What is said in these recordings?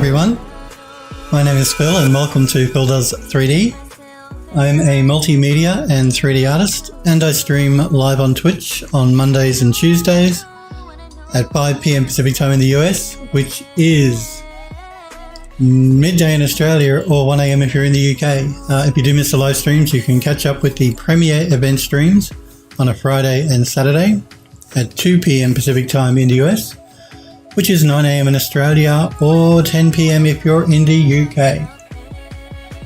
everyone, my name is Phil and welcome to Phil Does 3D. I'm a multimedia and 3D artist and I stream live on Twitch on Mondays and Tuesdays at 5 p.m. Pacific time in the US, which is midday in Australia or 1 a.m. if you're in the UK. If you do miss the live streams, you can catch up with the premiere event streams on a Friday and Saturday at 2 p.m. Pacific time in the US, which is 9 a.m. in Australia or 10 p.m. if you're in the UK.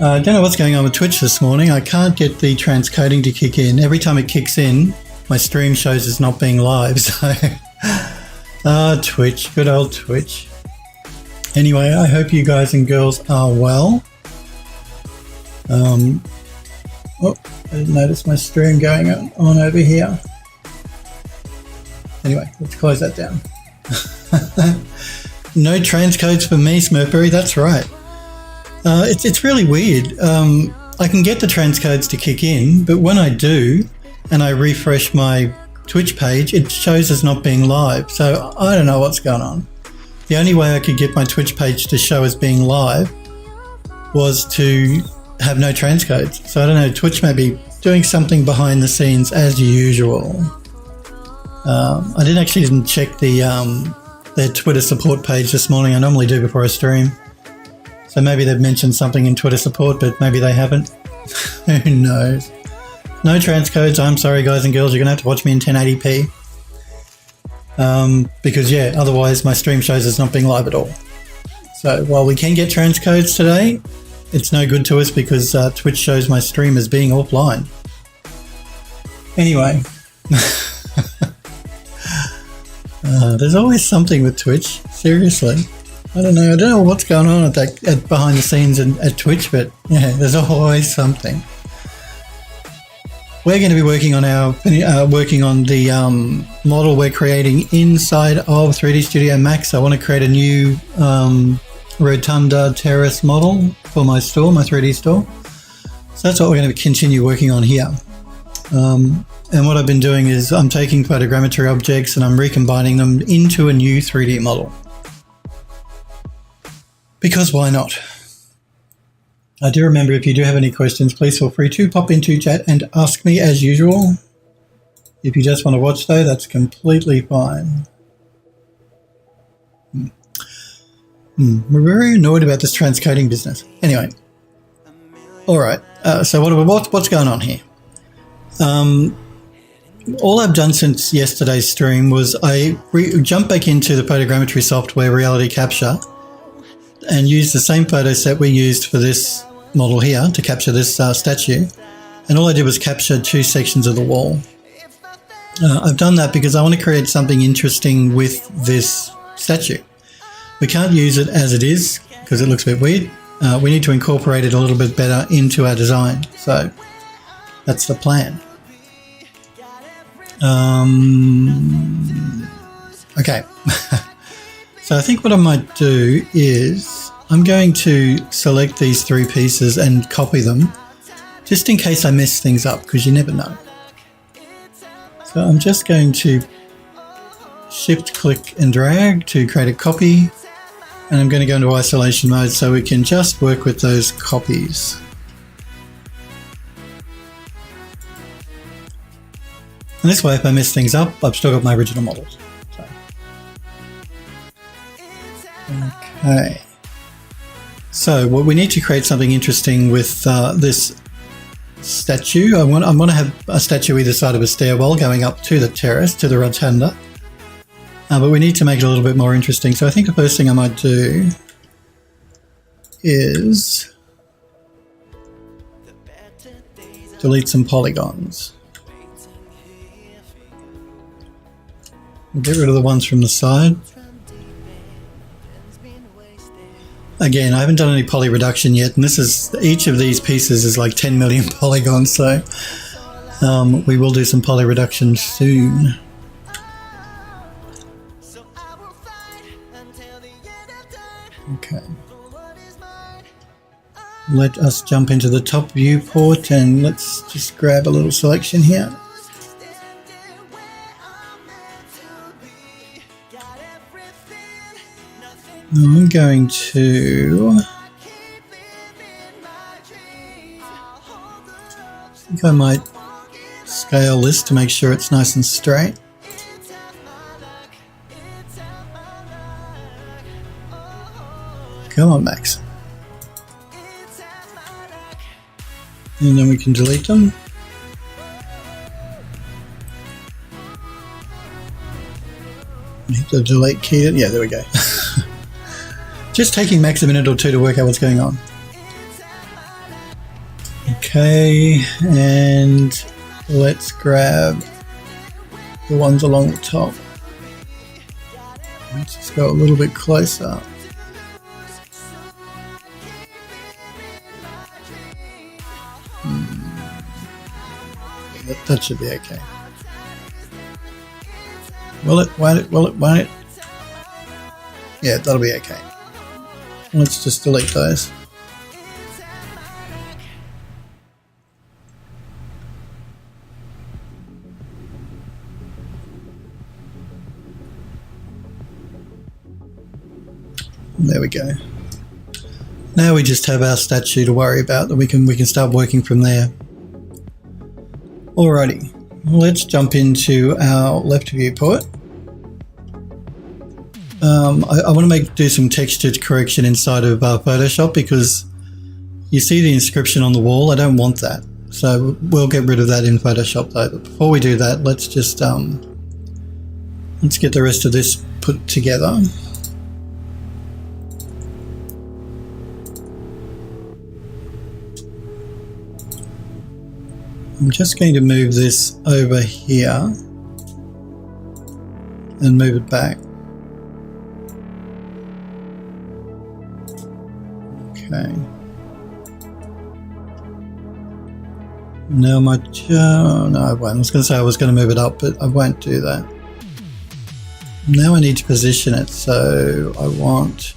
I don't know what's going on with Twitch this morning. I can't get the transcoding to kick in. Every time it kicks in, my stream shows it's not being live. So, Twitch, good old Twitch. Anyway, I hope you guys and girls are well. I didn't notice my stream going on over here. Anyway, let's close that down. No transcodes for me, Smurfberry, that's right. It's really weird. I can get the transcodes to kick in, but when I do and I refresh my Twitch page, it shows as not being live. So I don't know what's going on. The only way I could get my Twitch page to show as being live was to have no transcodes. So I don't know, Twitch may be doing something behind the scenes as usual. I didn't check their Twitter support page this morning. I normally do before I stream. So maybe they've mentioned something in Twitter support, but maybe they haven't. Who knows? No transcodes. I'm sorry, guys and girls. You're going to have to watch me in 1080p. Because, yeah, otherwise my stream shows it's not being live at all. So while we can get transcodes today, it's no good to us because Twitch shows my stream as being offline. Anyway. There's always something with Twitch. Seriously. I don't know what's going on at behind the scenes at Twitch, but yeah, there's always something. We're going to be working on the model we're creating inside of 3D Studio Max. I want to create a new rotunda terrace model for my store, my 3D store. So that's what we're going to continue working on here. And what I've been doing is I'm taking photogrammetry objects and I'm recombining them into a new 3D model. Because why not? I do remember if you do have any questions, please feel free to pop into chat and ask me as usual. If you just want to watch though, that's completely fine. We're very annoyed about this transcoding business. Anyway. Alright, so what's going on here? All I've done since yesterday's stream was I jumped back into the photogrammetry software Reality Capture and used the same photo set we used for this model here to capture this statue. And all I did was capture two sections of the wall. I've done that because I want to create something interesting with this statue. We can't use it as it is because it looks a bit weird. We need to incorporate it a little bit better into our design. So that's the plan. Okay. So I think what I might do is I'm going to select these three pieces and copy them just in case I mess things up because you never know. So I'm just going to shift click and drag to create a copy and I'm going to go into isolation mode so we can just work with those copies. And this way if I mess things up, I've still got my original models. Okay, so what we need to create something interesting with this statue. I want to have a statue either side of a stairwell going up to the terrace, to the rotunda, but we need to make it a little bit more interesting. So I think the first thing I might do is delete some polygons. We'll get rid of the ones from the side. Again, I haven't done any poly reduction yet, and each of these pieces is like 10 million polygons, so we will do some poly reduction soon. Okay. Let us jump into the top viewport and let's just grab a little selection here. I'm going to... I think I might scale this to make sure it's nice and straight. Come on, Max. And then we can delete them. Hit the delete key. Yeah, there we go. Just taking Max a minute or two to work out what's going on. Okay, and let's grab the ones along the top. Let's just go a little bit closer. That should be okay. Will it? Won't it? Yeah, that'll be okay. Let's just delete those. There we go. Now we just have our statue to worry about, that we can start working from there. Alrighty, let's jump into our left viewport. I want to do some texture correction inside of Photoshop, because you see the inscription on the wall. I don't want that, so we'll get rid of that in Photoshop though. But before we do that, let's just let's get the rest of this put together. I'm just going to move this over here and move it back. Okay. Now my no, I won't. I was going to say I was going to move it up, but I won't do that. Now I need to position it. So I want,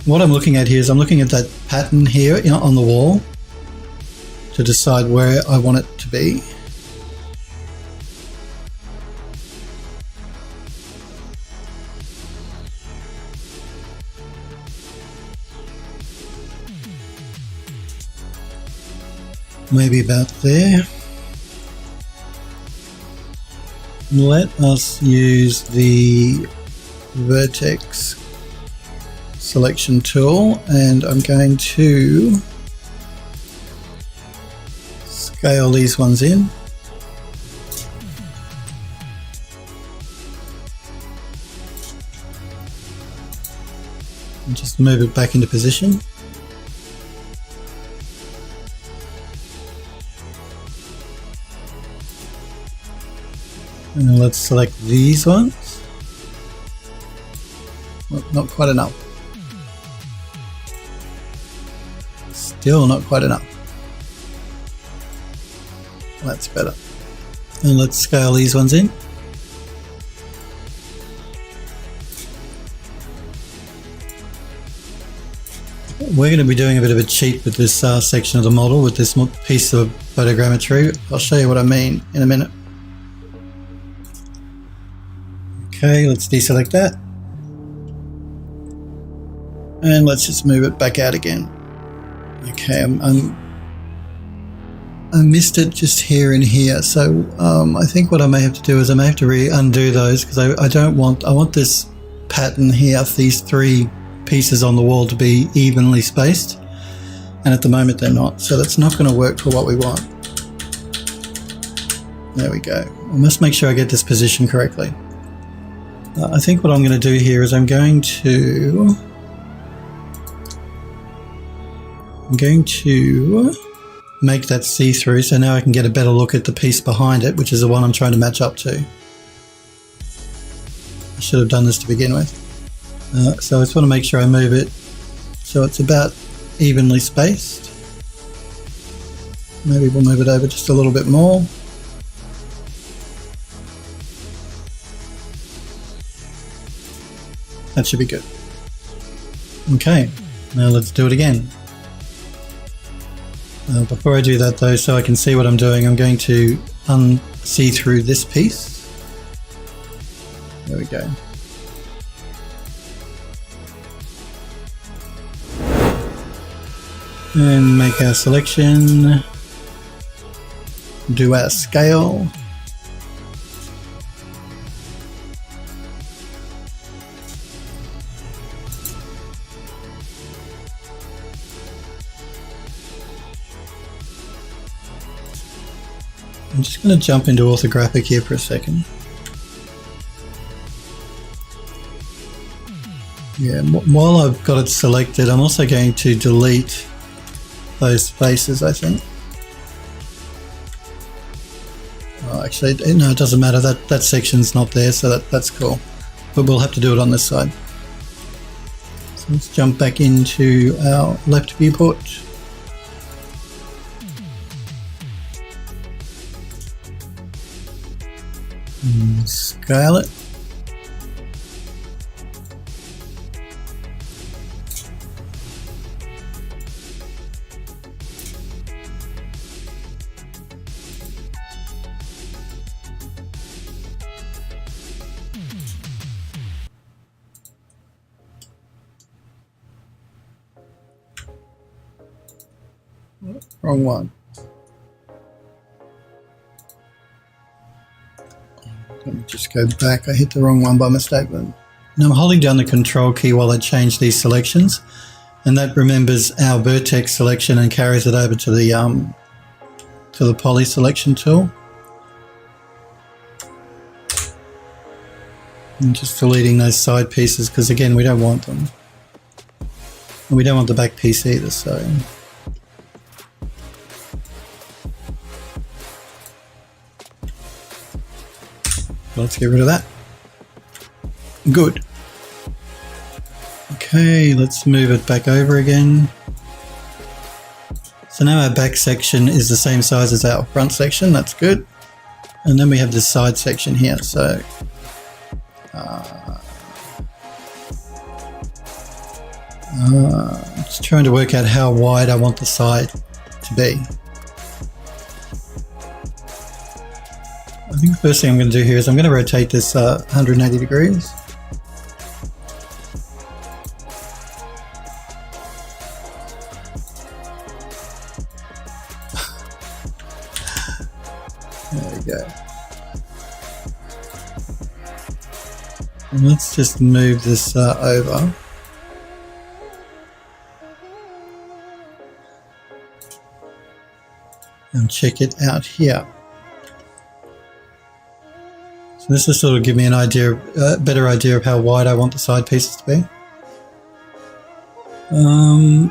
what I'm looking at here is I'm looking at that pattern here on the wall to decide where I want it to be. Maybe about there. Let us use the vertex selection tool, and I'm going to scale these ones in. And just move it back into position. And let's select these ones. Well, not quite enough. Still not quite enough. That's better. And let's scale these ones in. We're going to be doing a bit of a cheat with this section of the model, with this piece of photogrammetry. I'll show you what I mean in a minute. Okay, let's deselect that. And let's just move it back out again. Okay, I missed it just here and here, so I think what I may have to do is I may have to undo those, because I want this pattern here, these three pieces on the wall, to be evenly spaced, and at the moment they're not, so that's not going to work for what we want. There we go. I must make sure I get this position correctly. I think what I'm going to do here is I'm going to make that see-through, so now I can get a better look at the piece behind it, which is the one I'm trying to match up to. I should have done this to begin with. So I just want to make sure I move it so it's about evenly spaced. Maybe we'll move it over just a little bit more. That should be good. Okay, now let's do it again. Before I do that though, so I can see what I'm doing, I'm going to see through this piece. There we go. And make our selection. Do our scale. I'm just going to jump into orthographic here for a second. Yeah, while I've got it selected, I'm also going to delete those spaces, I think. Oh, actually, no, it doesn't matter. That section's not there, so that's cool. But we'll have to do it on this side. So let's jump back into our left viewport. And scale it. Wrong one. Let me just go back. I hit the wrong one by mistake. Now I'm holding down the control key while I change these selections, and that remembers our vertex selection and carries it over to the poly selection tool. And just deleting those side pieces because again we don't want them. And we don't want the back piece either, so let's get rid of that. Good. Okay, let's move it back over again. So now our back section is the same size as our front section. That's good. And then we have this side section here. So just trying to work out how wide I want the side to be. I think the first thing I'm going to do here is I'm going to rotate this 180 degrees. There we go. And let's just move this over. And check it out here. So this will sort of give me an idea, a better idea of how wide I want the side pieces to be. I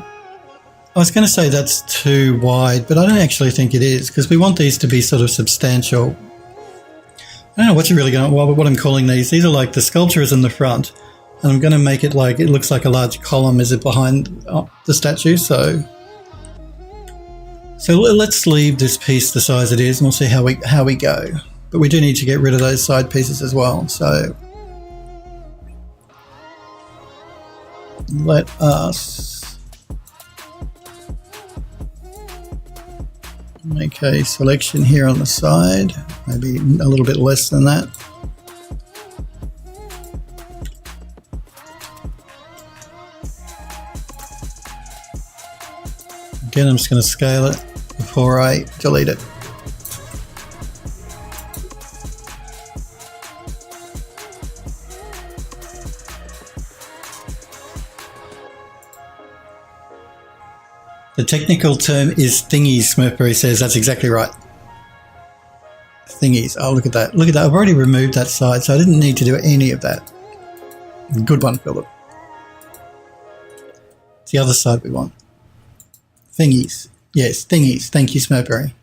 was going to say that's too wide, but I don't actually think it is because we want these to be sort of substantial. I don't know what you're really going to, what I'm calling these. These are like the sculpture is in the front, and I'm going to make it like it looks like a large column is it behind the statue. So let's leave this piece the size it is, and we'll see how we go. But we do need to get rid of those side pieces as well. So let us make a selection here on the side, maybe a little bit less than that. Again, I'm just going to scale it before I delete it. The technical term is thingies, Smurfberry says. That's exactly right. Thingies. Oh, look at that. Look at that. I've already removed that side, so I didn't need to do any of that. Good one, Philip. It's the other side we want. Thingies. Yes, thingies. Thank you, Smurfberry.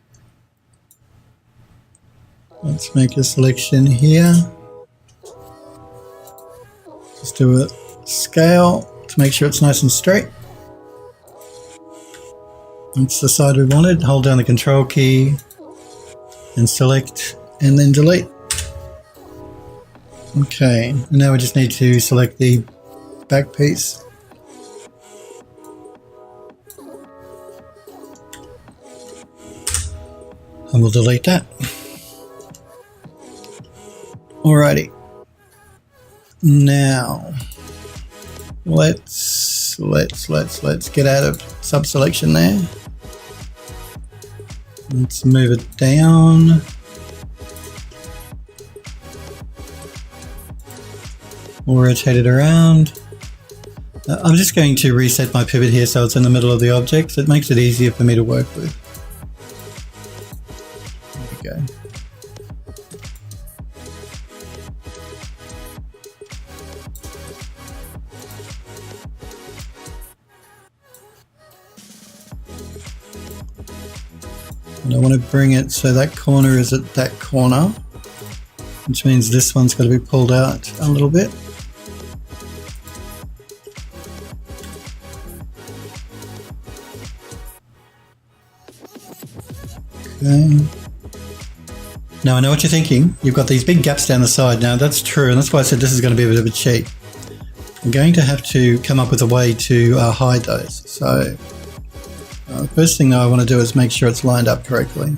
Let's make a selection here. Just do a scale to make sure it's nice and straight. That's the side we wanted. Hold down the control key and select and then delete. Okay, and now we just need to select the back piece. And we'll delete that. Alrighty. Now, let's let's get out of sub-selection there. Let's move it down. We'll rotate it around. I'm just going to reset my pivot here so it's in the middle of the object, so it makes it easier for me to work with. There we go. And I want to bring it so that corner is at that corner, which means this one's got to be pulled out a little bit. Okay. Now I know what you're thinking. You've got these big gaps down the side. Now that's true, and that's why I said this is going to be a bit of a cheat. I'm going to have to come up with a way to hide those. So the first thing that I want to do is make sure it's lined up correctly.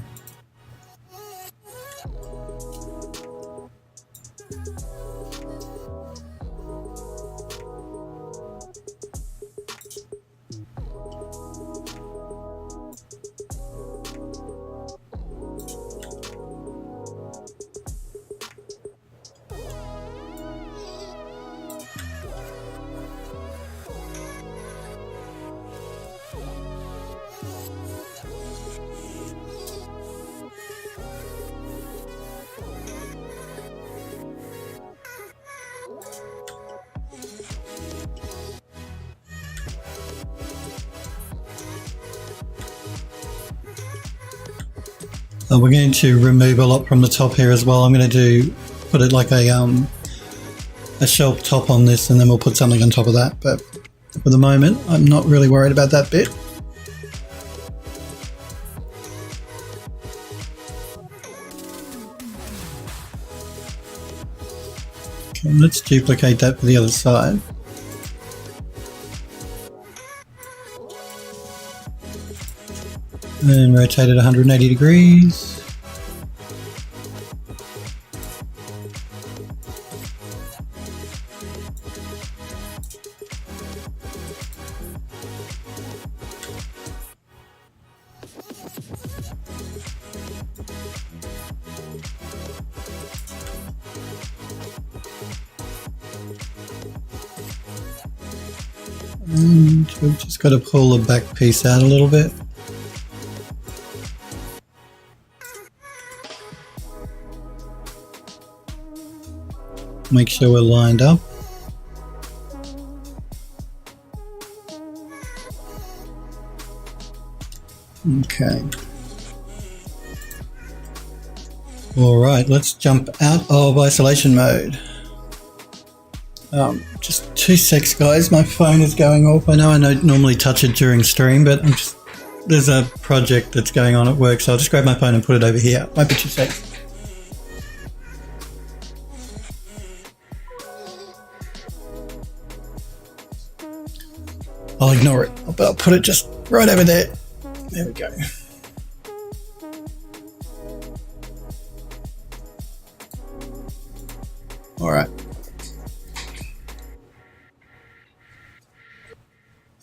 We're going to remove a lot from the top here as well. I'm going to put it like a shelf top on this, and then we'll put something on top of that. But for the moment, I'm not really worried about that bit. Okay, let's duplicate that for the other side. And rotate it 180 degrees. And we've just got to pull the back piece out a little bit. Make sure we're lined up. Okay. All right, let's jump out of isolation mode. Just 2 secs, guys. My phone is going off. I don't normally touch it during stream, but there's a project that's going on at work, so I'll just grab my phone and put it over here. Might be 2 secs. I'll ignore it, but I'll put it just right over there. There we go. All right.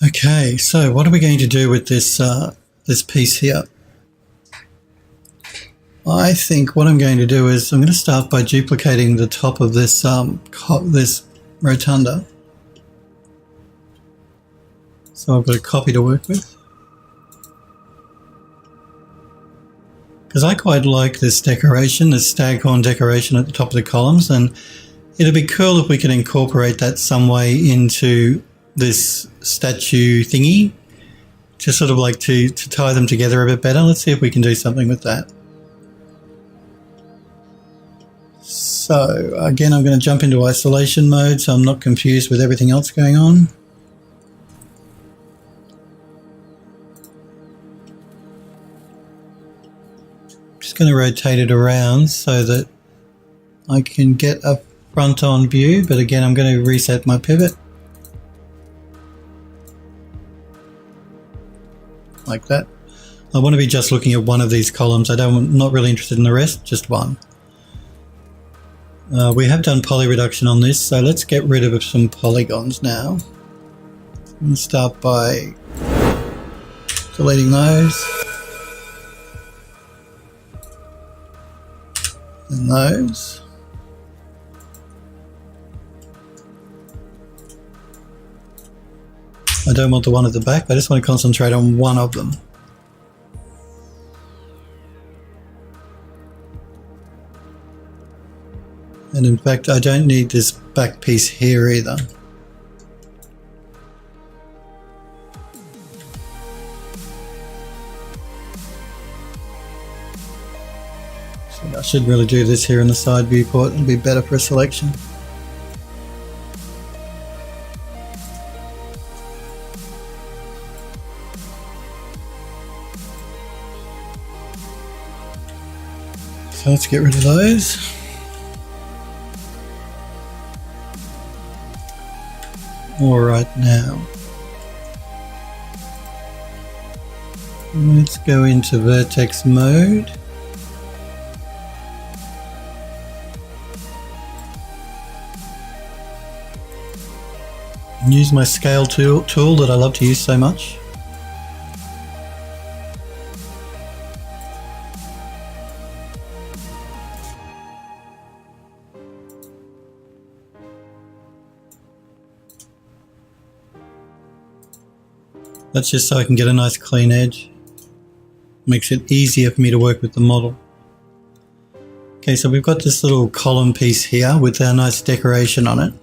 Okay, so what are we going to do with this this piece here? I think what I'm going to do is I'm going to start by duplicating the top of this this rotunda. So I've got a copy to work with. Because I quite like this decoration, this staghorn decoration at the top of the columns, and it'd be cool if we could incorporate that some way into this statue thingy, just sort of like to tie them together a bit better. Let's see if we can do something with that. So again, I'm going to jump into isolation mode so I'm not confused with everything else going on. Just going to rotate it around so that I can get a front on view, but again I'm going to reset my pivot like that. I want to be just looking at one of these columns. I'm not really interested in the rest, just one. We have done poly reduction on this, so let's get rid of some polygons now. I'm going to start by deleting those. And those. I don't want the one at the back, I just want to concentrate on one of them. And in fact, I don't need this back piece here either. So I should really do this here in the side viewport, it'll be better for a selection. So let's get rid of those. Alright, now let's go into vertex mode. And use my scale tool that I love to use so much. That's just so I can get a nice clean edge. Makes it easier for me to work with the model. Okay, so we've got this little column piece here with our nice decoration on it.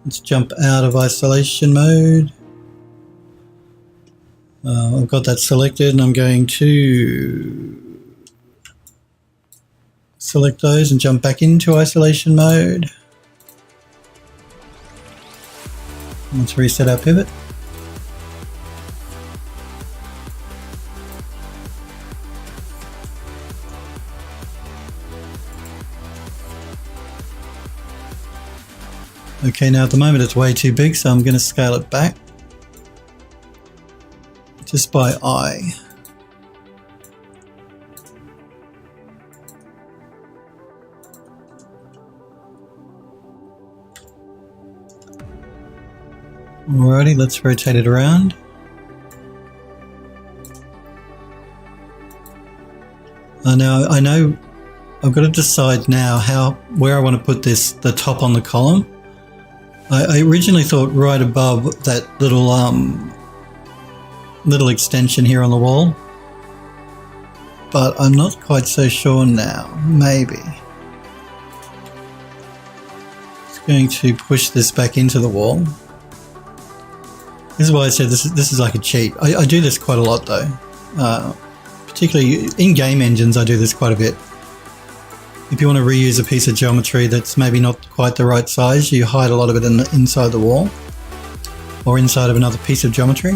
Let's jump out of isolation mode. I've got that selected and I'm going to select those and jump back into isolation mode. Let's reset our pivot. Okay, now at the moment it's way too big, so I'm going to scale it back just by eye. Alrighty, let's rotate it around. Now I know I've got to decide now where I want to put the top on the column. I originally thought right above that little extension here on the wall, but I'm not quite so sure now. Maybe it's going to push this back into the wall. This is why I said this is like a cheat. I do this quite a lot though, particularly in game engines. I do this quite a bit. If you want to reuse a piece of geometry that's maybe not quite the right size, you hide a lot of it inside the wall or inside of another piece of geometry.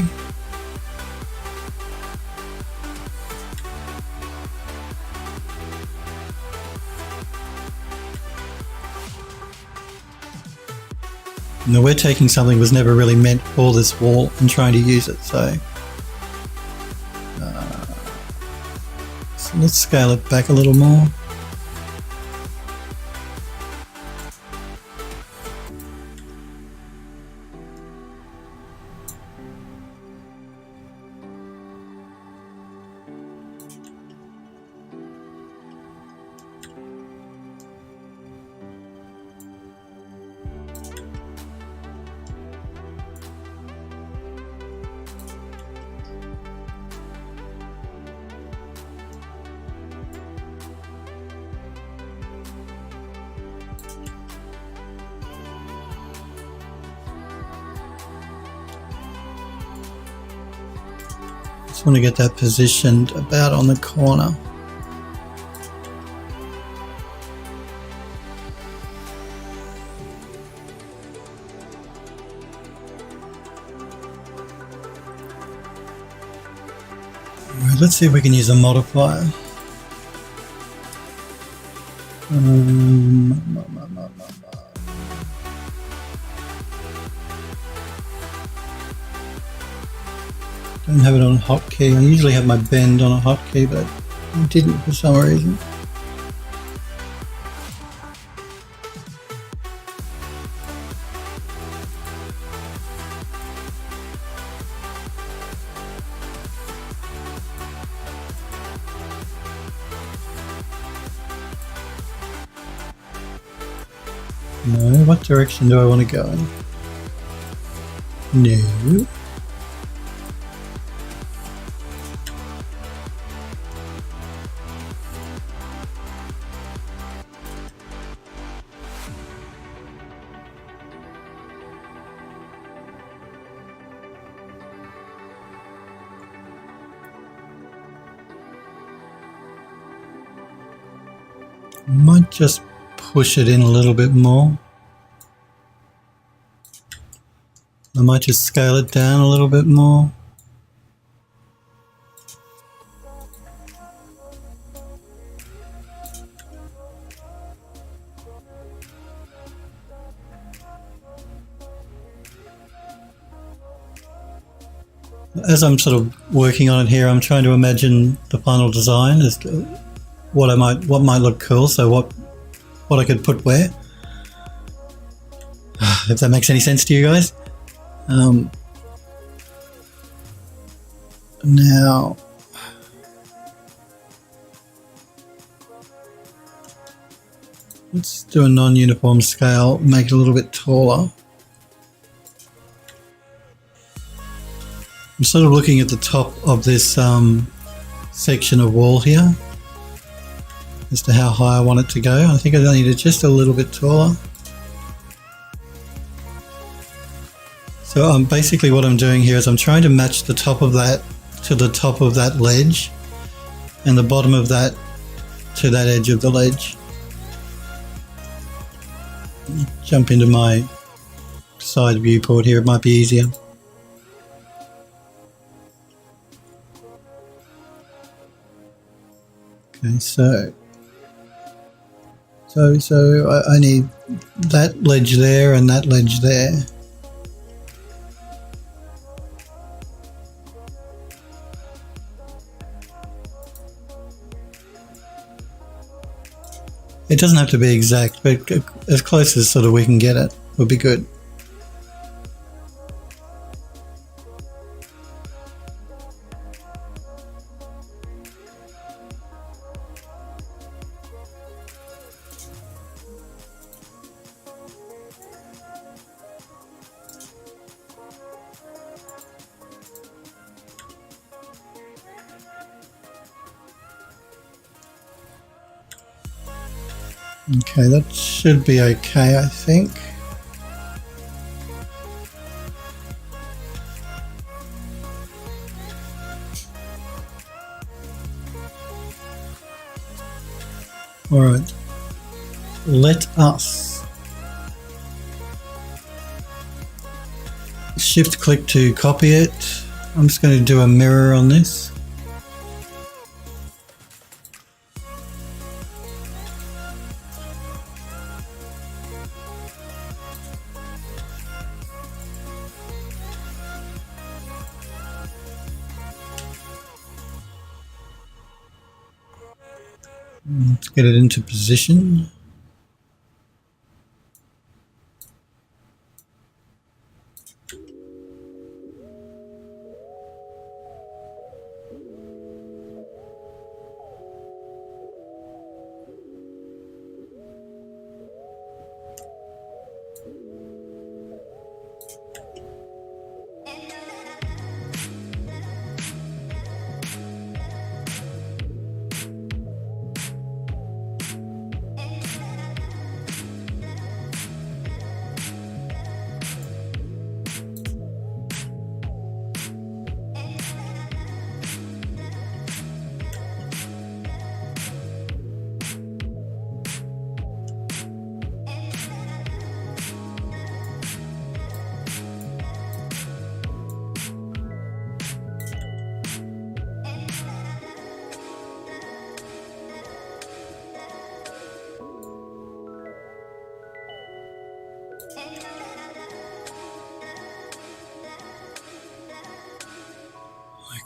Now we're taking something that was never really meant for this wall and trying to use it, so let's scale it back a little more. Just want to get that positioned about on the corner. Alright, let's see if we can use a multiplier. Don't have it on a hotkey. I usually have my bend on a hotkey, but I didn't for some reason. No, what direction do I want to go in? No. Might just push it in a little bit more. I might just scale it down a little bit more. As I'm sort of working on it here, I'm trying to imagine the final design as to what might look cool. So what I could put where. If that makes any sense to you guys. Now, let's do a non-uniform scale, make it a little bit taller. I'm sort of looking at the top of this section of wall here as to how high I want it to go. I think I need it just a little bit taller. So basically what I'm doing here is I'm trying to match the top of that to the top of that ledge and the bottom of that to that edge of the ledge. Jump into my side viewport here, it might be easier. Okay, so I need that ledge there and that ledge there. It doesn't have to be exact, but as close as sort of we can get it would be good. Okay, that should be okay, I think. All right, let us shift click to copy it. I'm just going to do a mirror on this. Let's get it into position.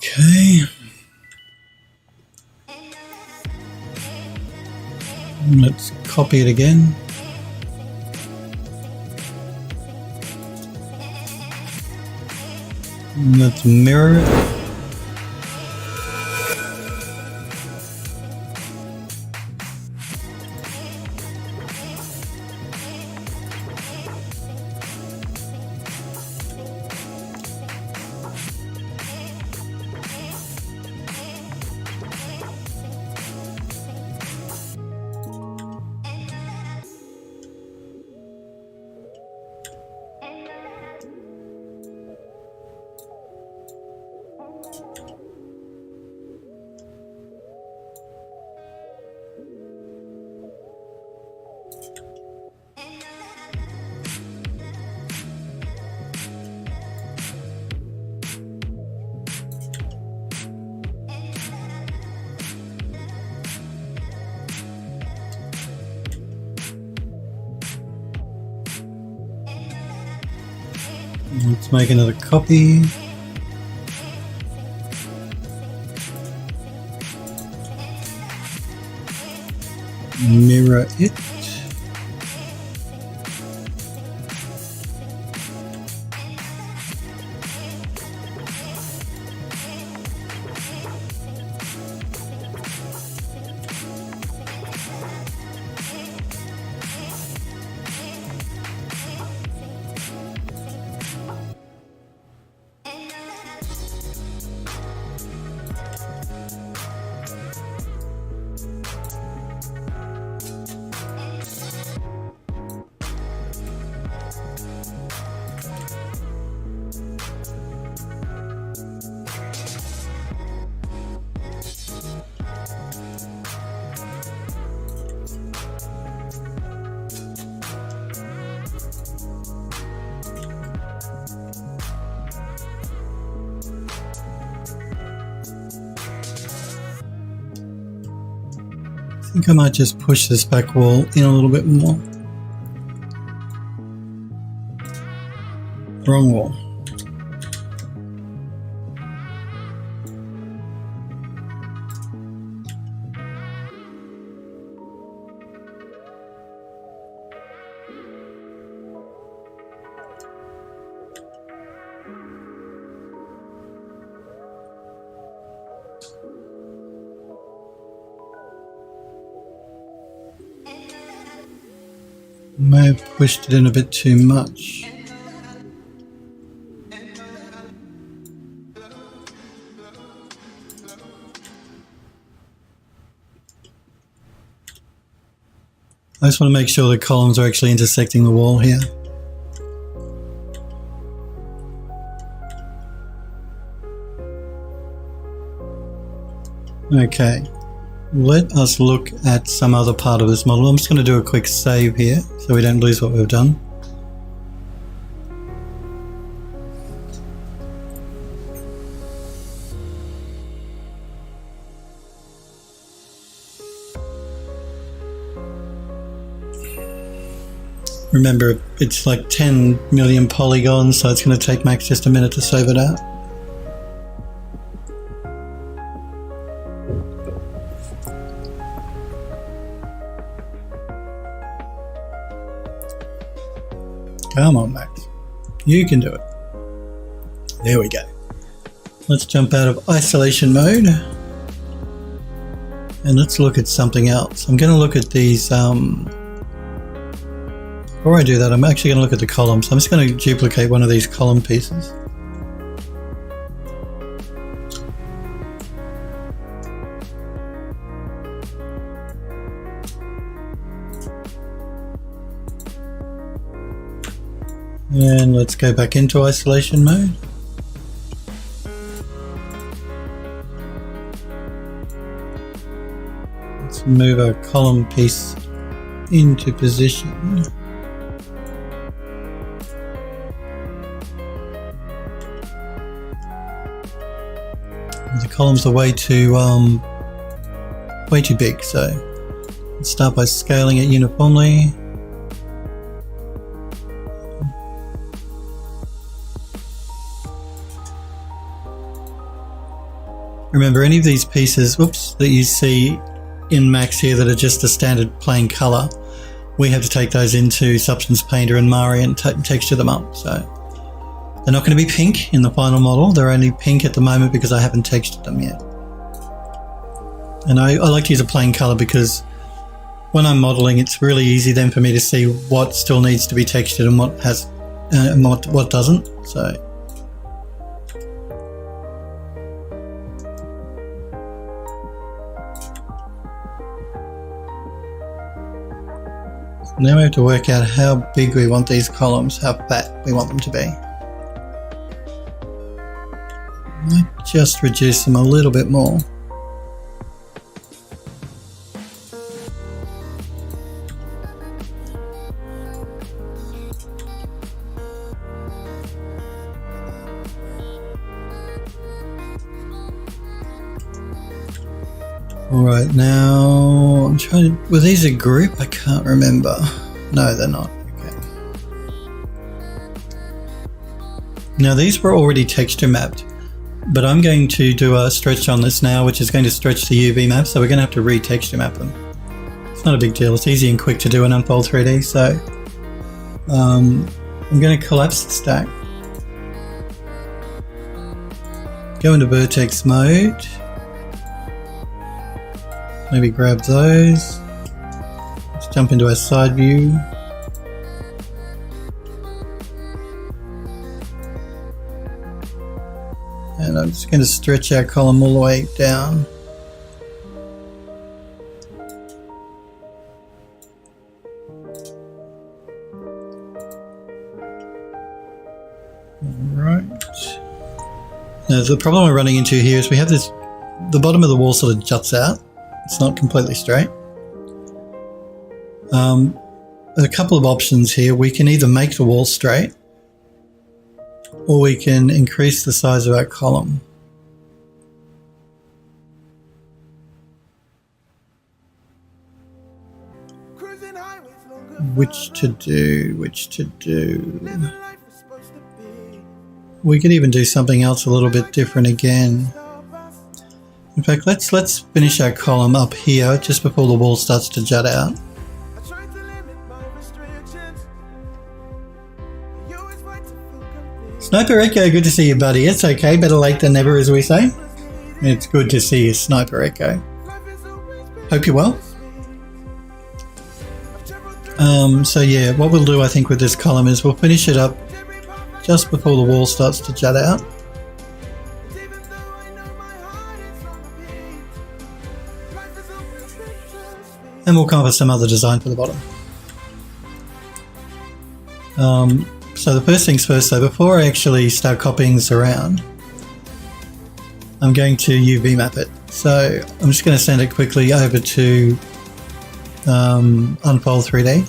Okay. Let's copy it again. Let's mirror it. Let's make another copy. Mirror it. I think I might just push this back wall in a little bit more. Wrong wall. May have pushed it in a bit too much. I just want to make sure the columns are actually intersecting the wall here. Okay. Let us look at some other part of this model. I'm just going to do a quick save here so we don't lose what we've done. Remember, it's like 10 million polygons, so it's going to take Max just a minute to save it out. Come on, Max. You can do it. There we go. Let's jump out of isolation mode. And let's look at something else. I'm going to look at these... Before I do that, I'm actually going to look at the columns. I'm just going to duplicate one of these column pieces. And let's go back into isolation mode. Let's move our column piece into position. The columns are way too big, so let's start by scaling it uniformly. Remember, any of these pieces, that you see in Max here that are just a standard plain color, we have to take those into Substance Painter and Mari and texture them up. So they're not going to be pink in the final model. They're only pink at the moment because I haven't textured them yet. And I like to use a plain color because when I'm modeling, it's really easy then for me to see what still needs to be textured and what has and what doesn't. So now we have to work out how big we want these columns, how fat we want them to be. Might just reduce them a little bit more. Alright, now I'm trying to... Were these a group? I can't remember. No, they're not. Okay. Now these were already texture mapped, but I'm going to do a stretch on this now, which is going to stretch the UV map, so we're going to have to re-texture map them. It's not a big deal, it's easy and quick to do in Unfold 3D, so I'm going to collapse the stack. Go into vertex mode. Maybe grab those. Let's jump into our side view. And I'm just going to stretch our column all the way down. Alright. Now the problem we're running into here is we have this, the bottom of the wall sort of juts out. It's not completely straight. A couple of options here. We can either make the wall straight, or we can increase the size of our column. Which to do. We could even do something else a little bit different again. In fact, let's finish our column up here just before the wall starts to jut out. Sniper Echo, good to see you, buddy. It's okay, better late than never, as we say. It's good to see you, Sniper Echo. Hope you're well. So yeah, what we'll do, I think, with this column is we'll finish it up just before the wall starts to jut out. And we'll come up with some other design for the bottom. So the first things first though, before I actually start copying this around, I'm going to UV map it. So I'm just going to send it quickly over to Unfold 3D.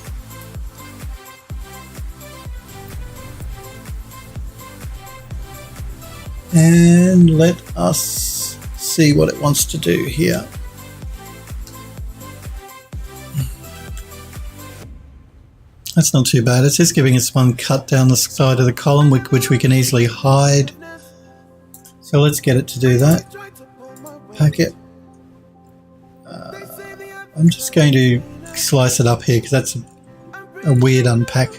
And let us see what it wants to do here. That's not too bad. It's just giving us one cut down the side of the column, which we can easily hide. So let's get it to do that. Pack it. I'm just going to slice it up here because that's a weird unpack.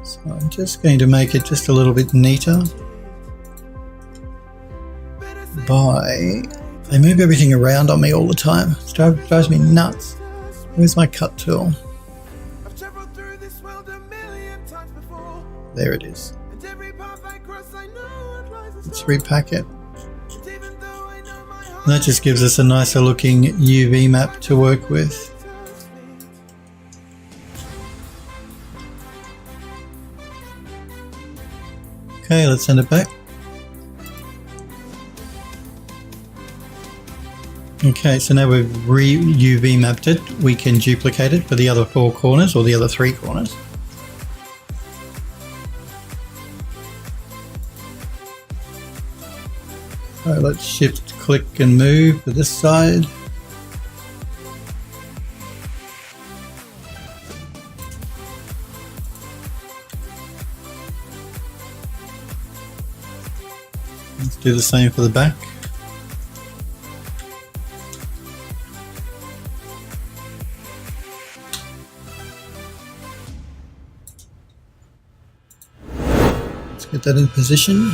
So I'm just going to make it just a little bit neater by... They move everything around on me all the time. It drives me nuts. Where's my cut tool? There it is. Let's repack it. And that just gives us a nicer looking UV map to work with. Okay, let's send it back. Okay, so now we've UV mapped it, we can duplicate it for the other 4 corners or the other 3 corners. So let's shift, click and move for this side. Let's do the same for the back. Get that in position.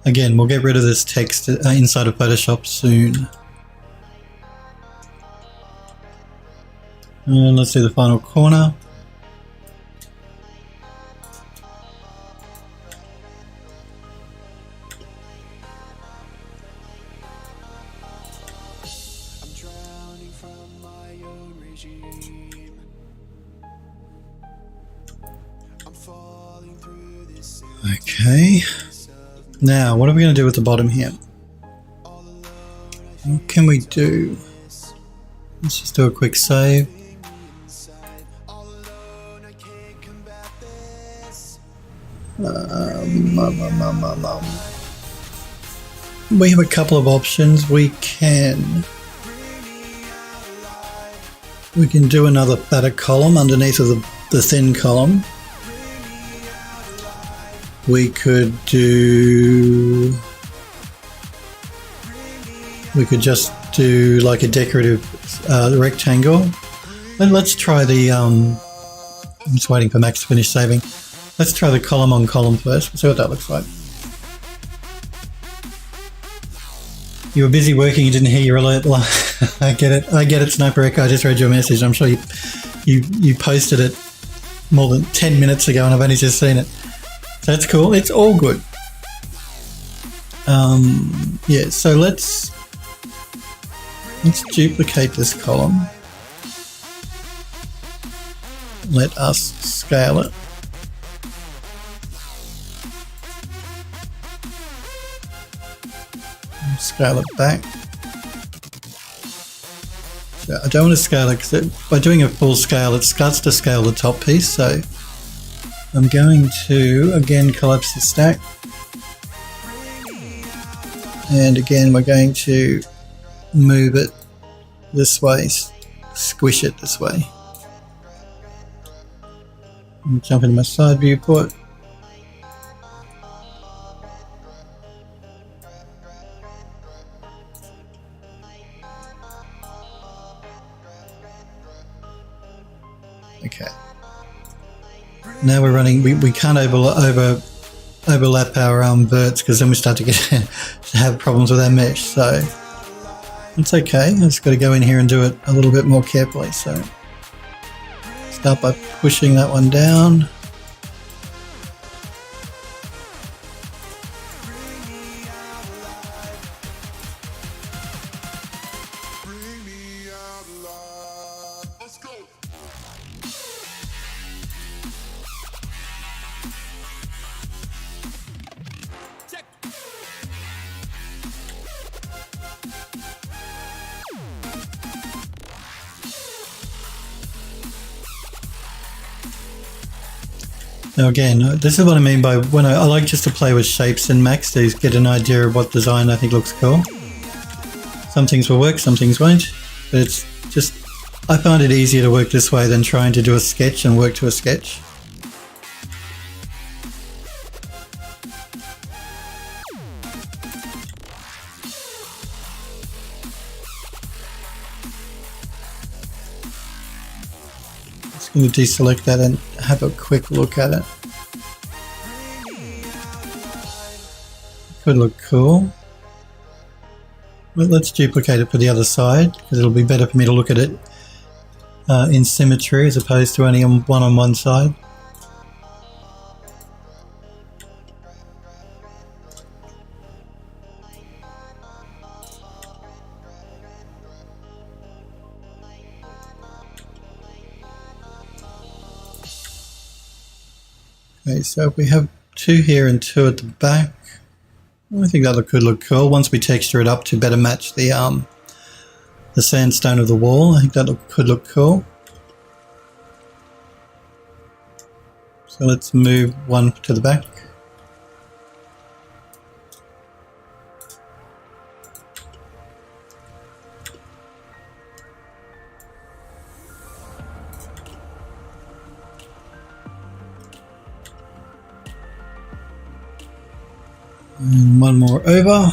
Again, we'll get rid of this text inside of Photoshop soon. And let's do the final corner. Okay, now what are we going to do with the bottom here? What can we do? Let's just do a quick save. we have a couple of options. We can do another fatter column underneath of the thin column. We could just do like a decorative rectangle. Let's try the I'm just waiting for Max to finish saving. Let's try the column on column first. See what that looks like. You were busy working, you didn't hear your alert. I get it, Sniper Echo. I just read your message. I'm sure you posted it more than 10 minutes ago and I've only just seen it. So that's cool. It's all good. Yeah, so let's duplicate this column. Let us scale it. Scale it back. So I don't want to scale it because by doing a full scale it starts to scale the top piece, so I'm going to again collapse the stack, and again we're going to move it this way, squish it this way. Jump into my side viewport. Okay. Now we're running. We can't overlap our verts because then we start to have problems with our mesh. So it's okay. I just got to go in here and do it a little bit more carefully. So start by pushing that one down. Now again, this is what I mean by when I like just to play with shapes in Max to get an idea of what design I think looks cool. Some things will work, some things won't, but it's just, I find it easier to work this way than trying to do a sketch and work to a sketch. I'm going to deselect that and have a quick look at it. Could look cool. Well, let's duplicate it for the other side because it'll be better for me to look at it in symmetry as opposed to only on one side. Okay, so if we have two here and two at the back, I think that could look cool. Once we texture it up to better match the sandstone of the wall, I think that could look cool. So let's move one to the back. And one more over.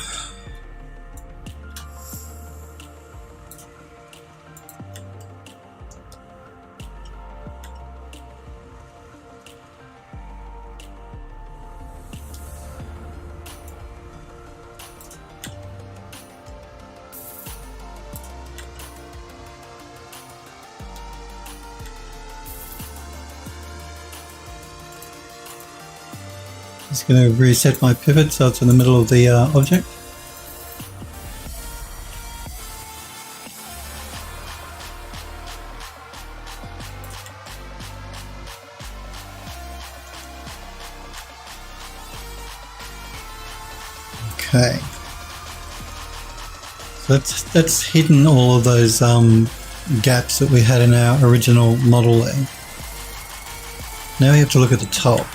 Just going to reset my pivot so it's in the middle of the object. Okay. So that's hidden all of those gaps that we had in our original model there. Now we have to look at the top.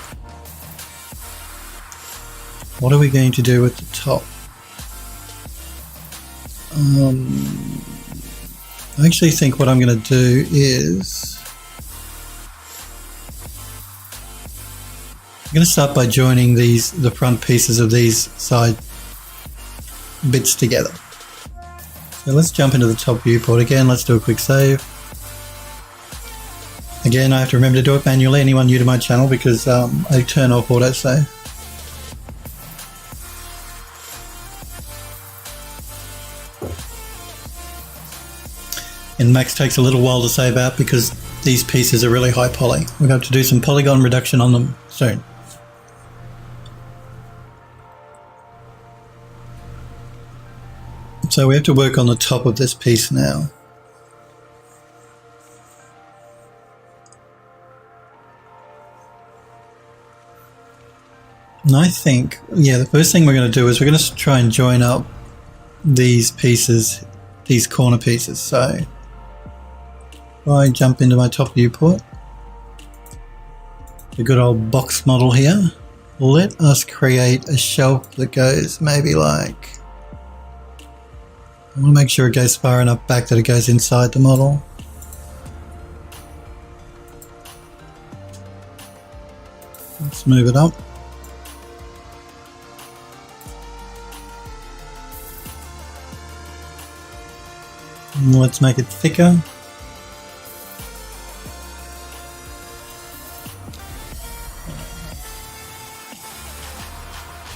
What are we going to do with the top? I actually think what I'm going to do is I'm going to start by joining the front pieces of these side bits together. So let's jump into the top viewport again. Let's do a quick save. Again, I have to remember to do it manually, anyone new to my channel, because I turn off autosave. And Max takes a little while to save out because these pieces are really high poly. We'll have to do some polygon reduction on them soon. So we have to work on the top of this piece now. And I think, yeah, the first thing we're going to do is we're going to try and join up these pieces, these corner pieces. So if I jump into my top viewport, the good old box model here, let us create a shelf that goes maybe like, I want to make sure it goes far enough back that it goes inside the model. Let's move it up. And let's make it thicker.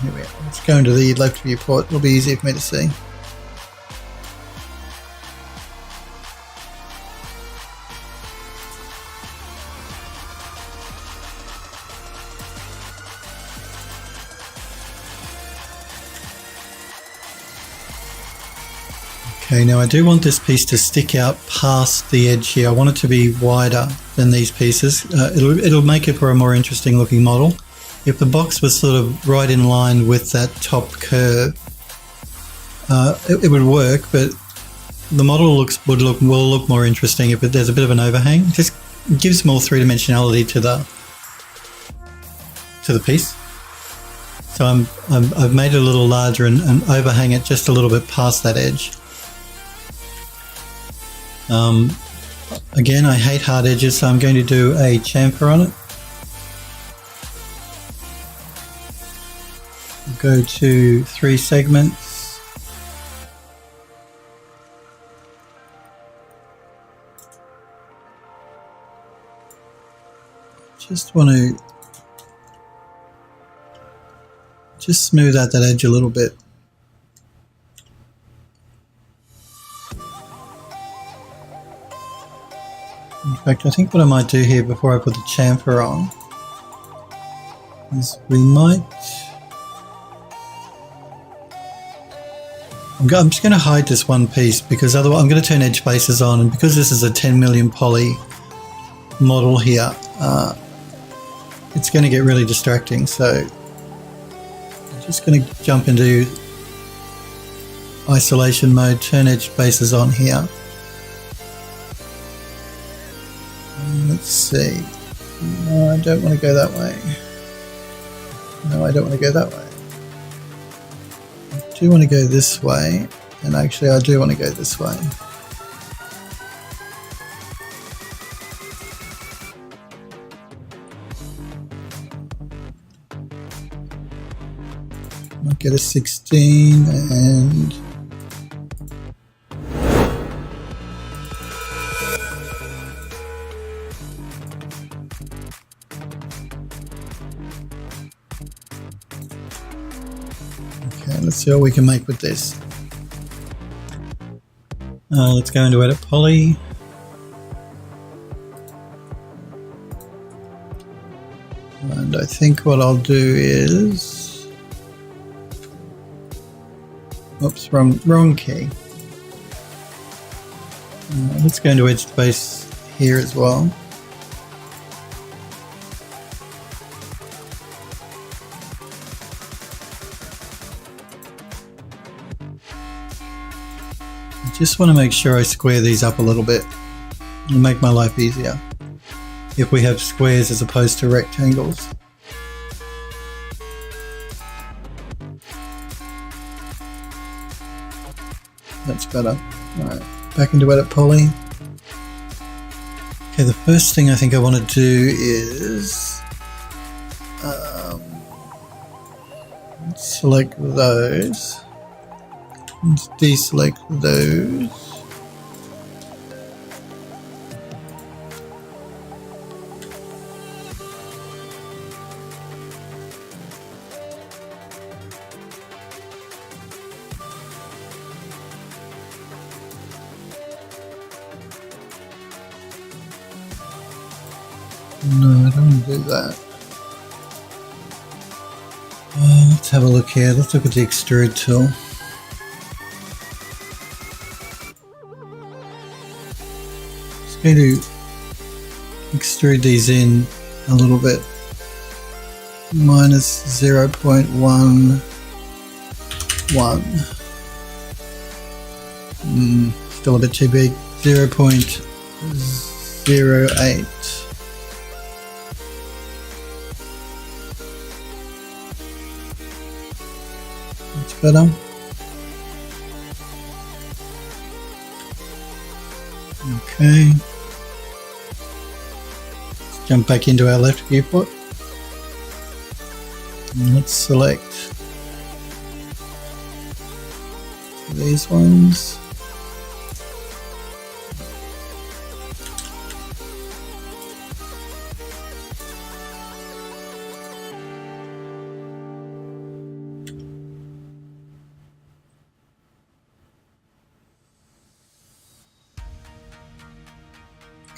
Here we are. Let's go into the left viewport. It'll be easier for me to see. Okay, now I do want this piece to stick out past the edge here. I want it to be wider than these pieces. It'll make it for a more interesting looking model. If the box was sort of right in line with that top curve, it would work, but the model will look more interesting if there's a bit of an overhang. It just gives more three-dimensionality to the piece. So I've made it a little larger and overhang it just a little bit past that edge. Again, I hate hard edges, so I'm going to do a chamfer on it. Go to 3 segments. Just want to smooth out that edge a little bit. In fact, I think what I might do here before I put the chamfer on is we might... I'm just going to hide this one piece because otherwise I'm going to turn edge faces on, and because this is a 10 million poly model here, it's going to get really distracting. So I'm just going to jump into isolation mode, turn edge faces on here. Let's see. No, I don't want to go that way. No, I don't want to go that way. I do want to go this way, and actually I do want to go this way. Might get a 16 and... let's see what we can make with this. Let's go into Edit Poly. And I think what I'll do is... Oops, wrong key. Let's go into Edge Space here as well. Just want to make sure I square these up a little bit. It'll make my life easier if we have squares as opposed to rectangles. That's better. Alright, back into Edit Pulley. Okay, the first thing I think I want to do is select those. Let's deselect those. No, I don't want to do that. Let's have a look here. Let's look at the extrude tool. Just going to extrude these in a little bit. Minus 0.11. Still a bit too big. 0.08. Better. Okay. Let's jump back into our left viewport. And let's select these ones.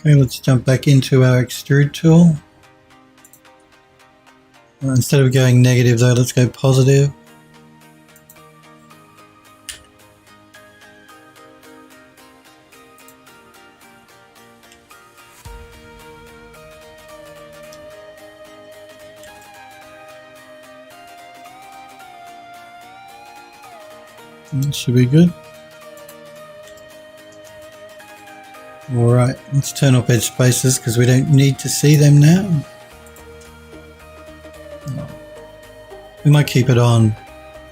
Okay, let's jump back into our extrude tool. Instead of going negative though, let's go positive. That should be good. Alright, let's turn off edge spaces because we don't need to see them now. We might keep it on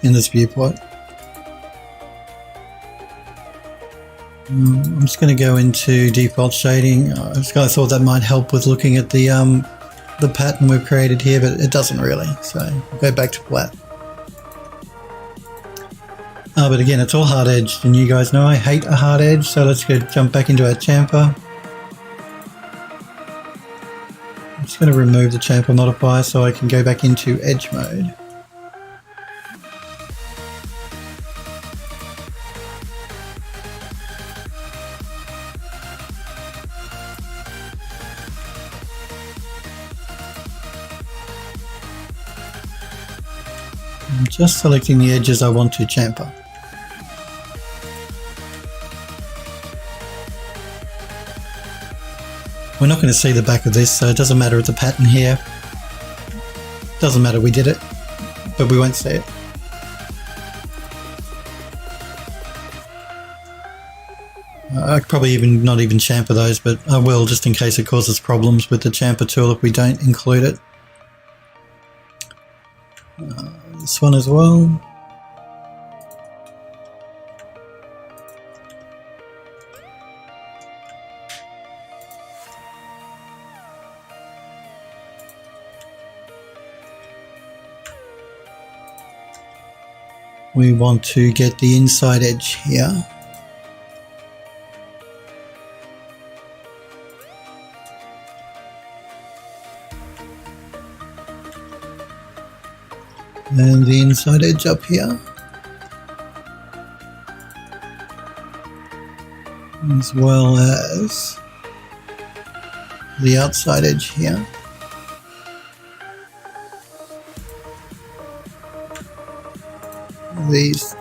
in this viewport. I'm just going to go into default shading. I thought that might help with looking at the pattern we've created here, but it doesn't really. So we'll go back to flat. But again, it's all hard edged, and you guys know I hate a hard edge, so let's go jump back into our chamfer. I'm just going to remove the chamfer modifier so I can go back into edge mode. I'm just selecting the edges I want to chamfer. We're not going to see the back of this, so it doesn't matter with the pattern here. Doesn't matter, we did it, but we won't see it. I could probably not even chamfer those, but I will just in case it causes problems with the chamfer tool if we don't include it. This one as well. We want to get the inside edge here. And the inside edge up here. As well as the outside edge here. These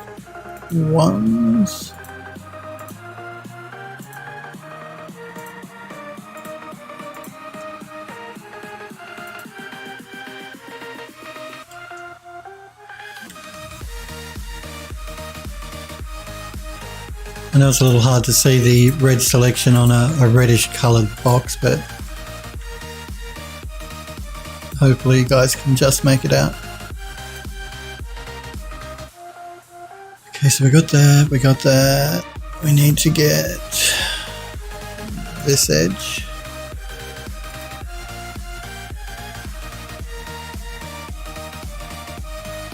ones. I know it's a little hard to see the red selection on a reddish coloured box, but hopefully you guys can just make it out. Okay, so we got that, we got that. We need to get this edge.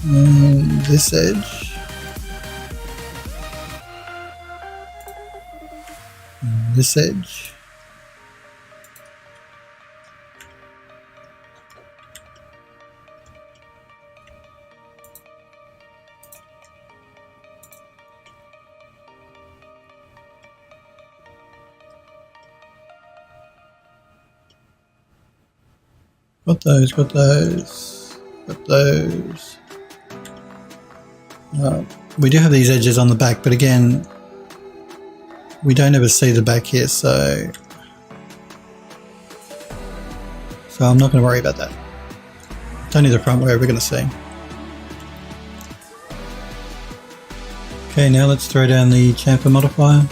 And this edge. And this edge. Got those, got those, got those. We do have these edges on the back, but again, we don't ever see the back here, so I'm not going to worry about that. It's only the front we're ever going to see. Okay, now let's throw down the chamfer modifier.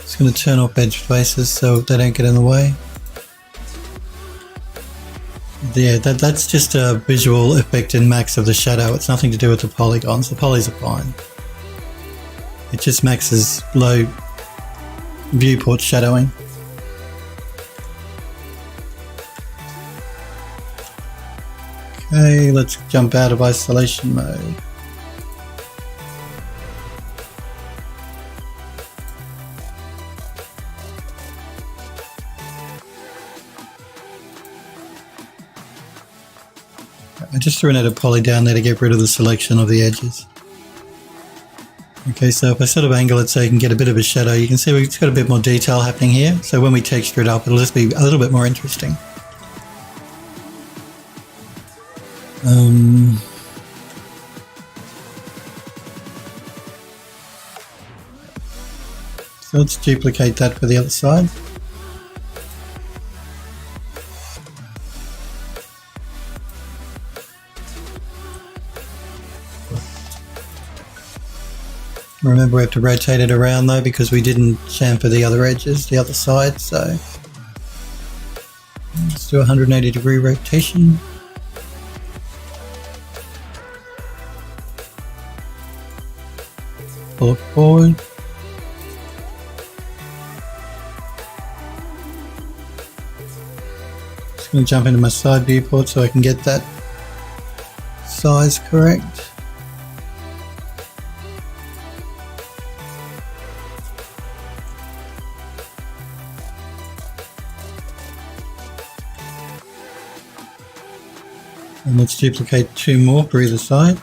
Just going to turn off edge faces so they don't get in the way. Yeah, that's just a visual effect in max of the shadow. It's nothing to do with the polygons. The polys are fine. It just maxes low viewport shadowing. Okay, let's jump out of isolation mode. I just threw another poly down there to get rid of the selection of the edges. Okay, so if I sort of angle it so you can get a bit of a shadow, you can see we've got a bit more detail happening here. So when we texture it up, it'll just be a little bit more interesting. So let's duplicate that for the other side. Remember, we have to rotate it around though because we didn't chamfer the other edges, the other side, so let's do a 180-degree rotation. Pull it forward. Just going to jump into my side viewport so I can get that size correct. And let's duplicate 2 more for either side.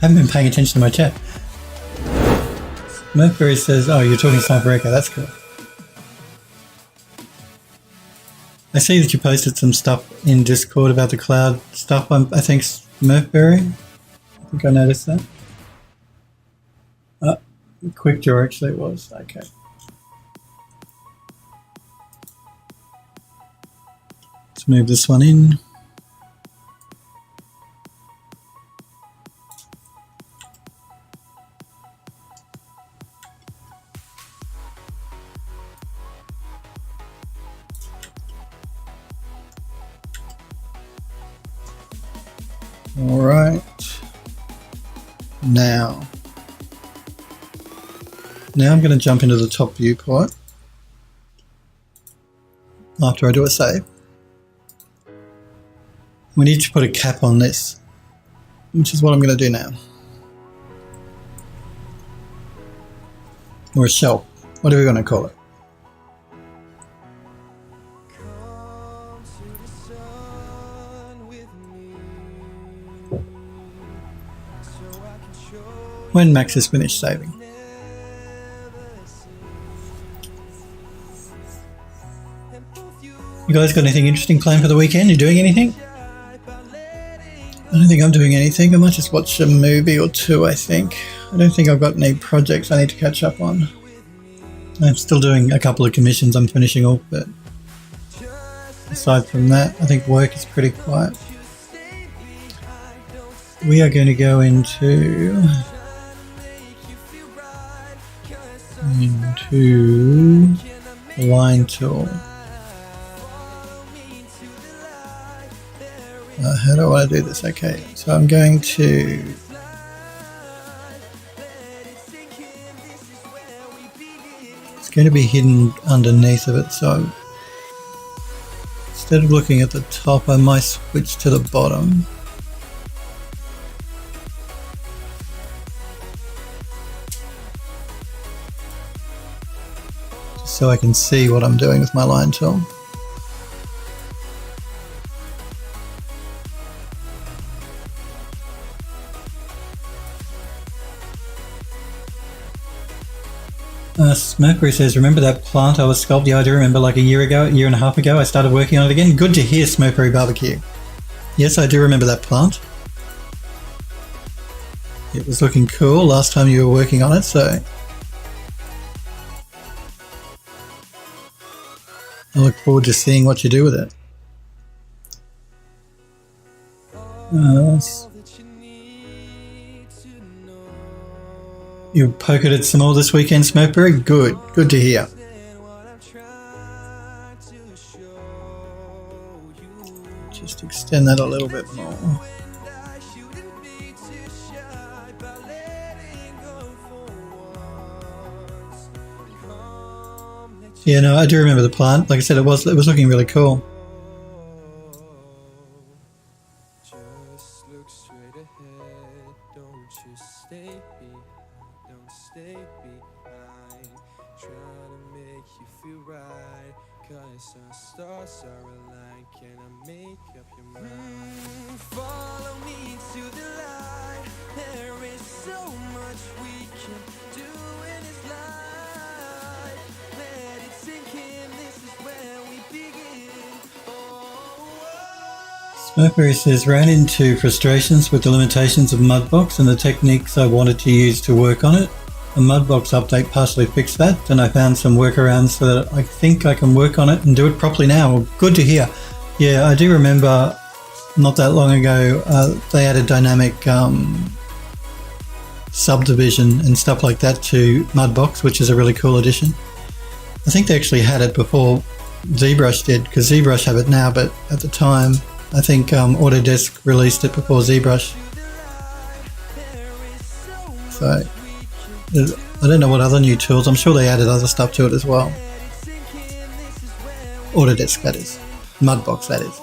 I haven't been paying attention to my chat. Mercury says, oh, you're talking Sniper Echo, that's cool. I see that you posted some stuff in Discord about the cloud stuff. I think Mercury. I think I noticed that. Quick Draw actually it was. Okay. Let's move this one in. All right, now I'm going to jump into the top viewport after I do a save. We need to put a cap on this which is what I'm going to do now. Or a shelf. What are we going to call it? When Max has finished saving. You guys got anything interesting planned for the weekend? You doing anything? I don't think I'm doing anything. I might just watch a movie or two, I think. I don't think I've got any projects I need to catch up on. I'm still doing a couple of commissions I'm finishing off, but aside from that, I think work is pretty quiet. We are going to go into the line tool. How do I want to do this? Okay, so I'm going to it's going to be hidden underneath of it, so instead of looking at the top, I might switch to the bottom. Just so I can see what I'm doing with my line tool. Mercury says, remember that plant I was sculpting? Yeah, I do remember, like a year and a half ago, I started working on it again. Good to hear, Smokeberry Barbecue. Yes, I do remember that plant. It was looking cool last time you were working on it, so I look forward to seeing what you do with it. You pocketed some more this weekend, Smokeberry? Good. Good to hear. Just extend that a little bit more. Yeah, no, I do remember the plant. Like I said, it was looking really cool. Smokeberry says, ran into frustrations with the limitations of Mudbox and the techniques I wanted to use to work on it. A Mudbox update partially fixed that, and I found some workarounds so that I think I can work on it and do it properly now. Well, good to hear. Yeah, I do remember not that long ago they added dynamic subdivision and stuff like that to Mudbox, which is a really cool addition. I think they actually had it before ZBrush did, because ZBrush have it now, but at the time I think Autodesk released it before ZBrush. So I don't know what other new tools. I'm sure they added other stuff to it as well. Autodesk, that is. Mudbox, that is.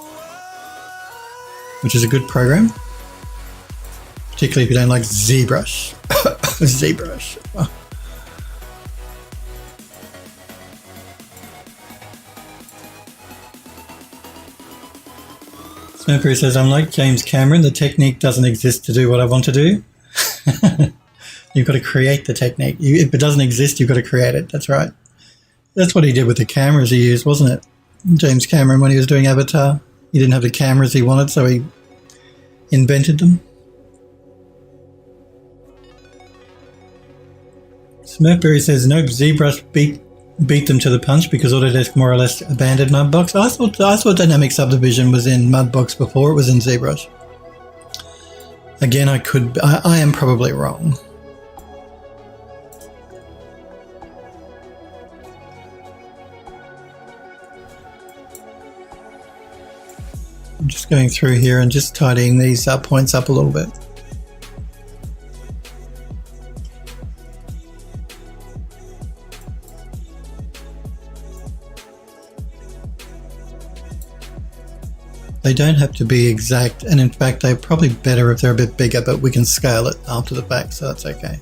Which is a good program. Particularly if you don't like ZBrush. ZBrush. Oh. Smokeberry says, I'm like James Cameron, the technique doesn't exist to do what I want to do. You've got to create the technique. If it doesn't exist, you've got to create it. That's right. That's what he did with the cameras he used, wasn't it? James Cameron, when he was doing Avatar, he didn't have the cameras he wanted, so he invented them. Smokeberry says, nope, ZBrush beat them to the punch because Autodesk more or less abandoned Mudbox. I thought dynamic subdivision was in Mudbox before it was in ZBrush. Again, I am probably wrong. I'm just going through here and just tidying these points up a little bit. They don't have to be exact, and in fact they're probably better if they're a bit bigger, but we can scale it after the fact, so that's okay.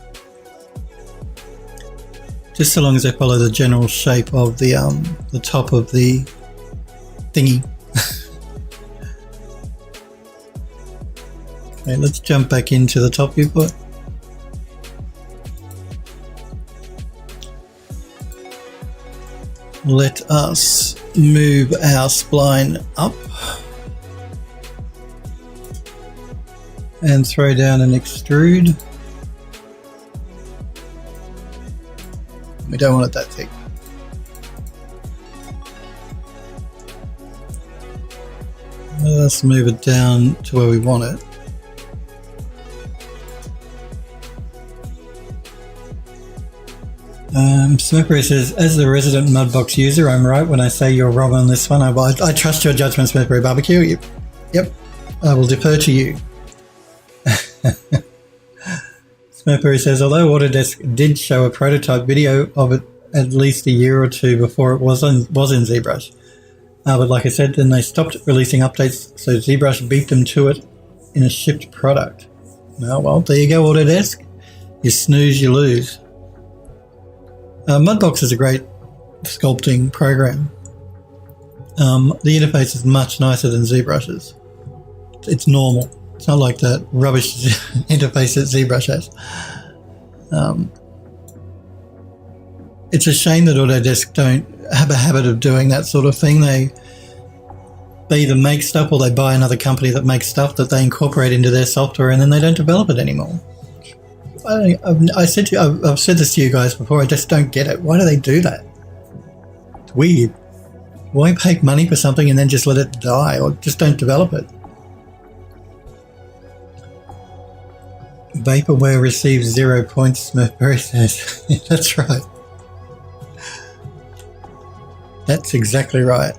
Just so long as they follow the general shape of the top of the thingy. Okay, let's jump back into the top viewport. Let us move our spline up and throw down an extrude. We don't want it that thick. Let's move it down to where we want it. Smurfberry says, as the resident Mudbox user, I'm right when I say you're wrong on this one. I trust your judgment, Smurfberry Barbecue. Yep, I will defer to you. Smurfberry says, although Autodesk did show a prototype video of it at least a year or two before it was in ZBrush. But like I said, then they stopped releasing updates, so ZBrush beat them to it in a shipped product. Oh, well, there you go, Autodesk. You snooze, you lose. Mudbox is a great sculpting program. The interface is much nicer than ZBrush's. It's normal. It's not like that rubbish interface that ZBrush has. It's a shame that Autodesk don't have a habit of doing that sort of thing. They either make stuff or they buy another company that makes stuff that they incorporate into their software, and then they don't develop it anymore. I've said this to you guys before. I just don't get it. Why do they do that? It's weird. Why pay money for something and then just let it die, or just don't develop it? Vaporware receives 0 points, Smurfberry says. That's right. That's exactly right.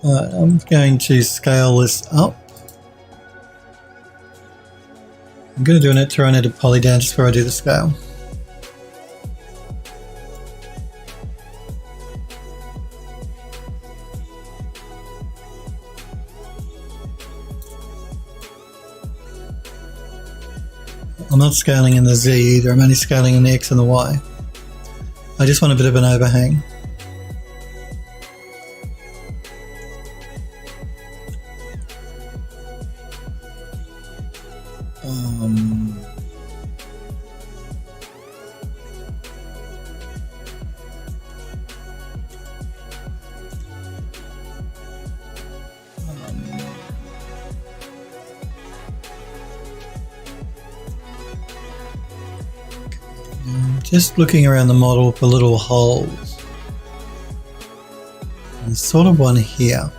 I'm going to scale this up. I'm going to do an iterated poly down just before I do the scale. I'm not scaling in the Z either, I'm only scaling in the X and the Y. I just want a bit of an overhang. Just looking around the model for little holes. There's sort of one here.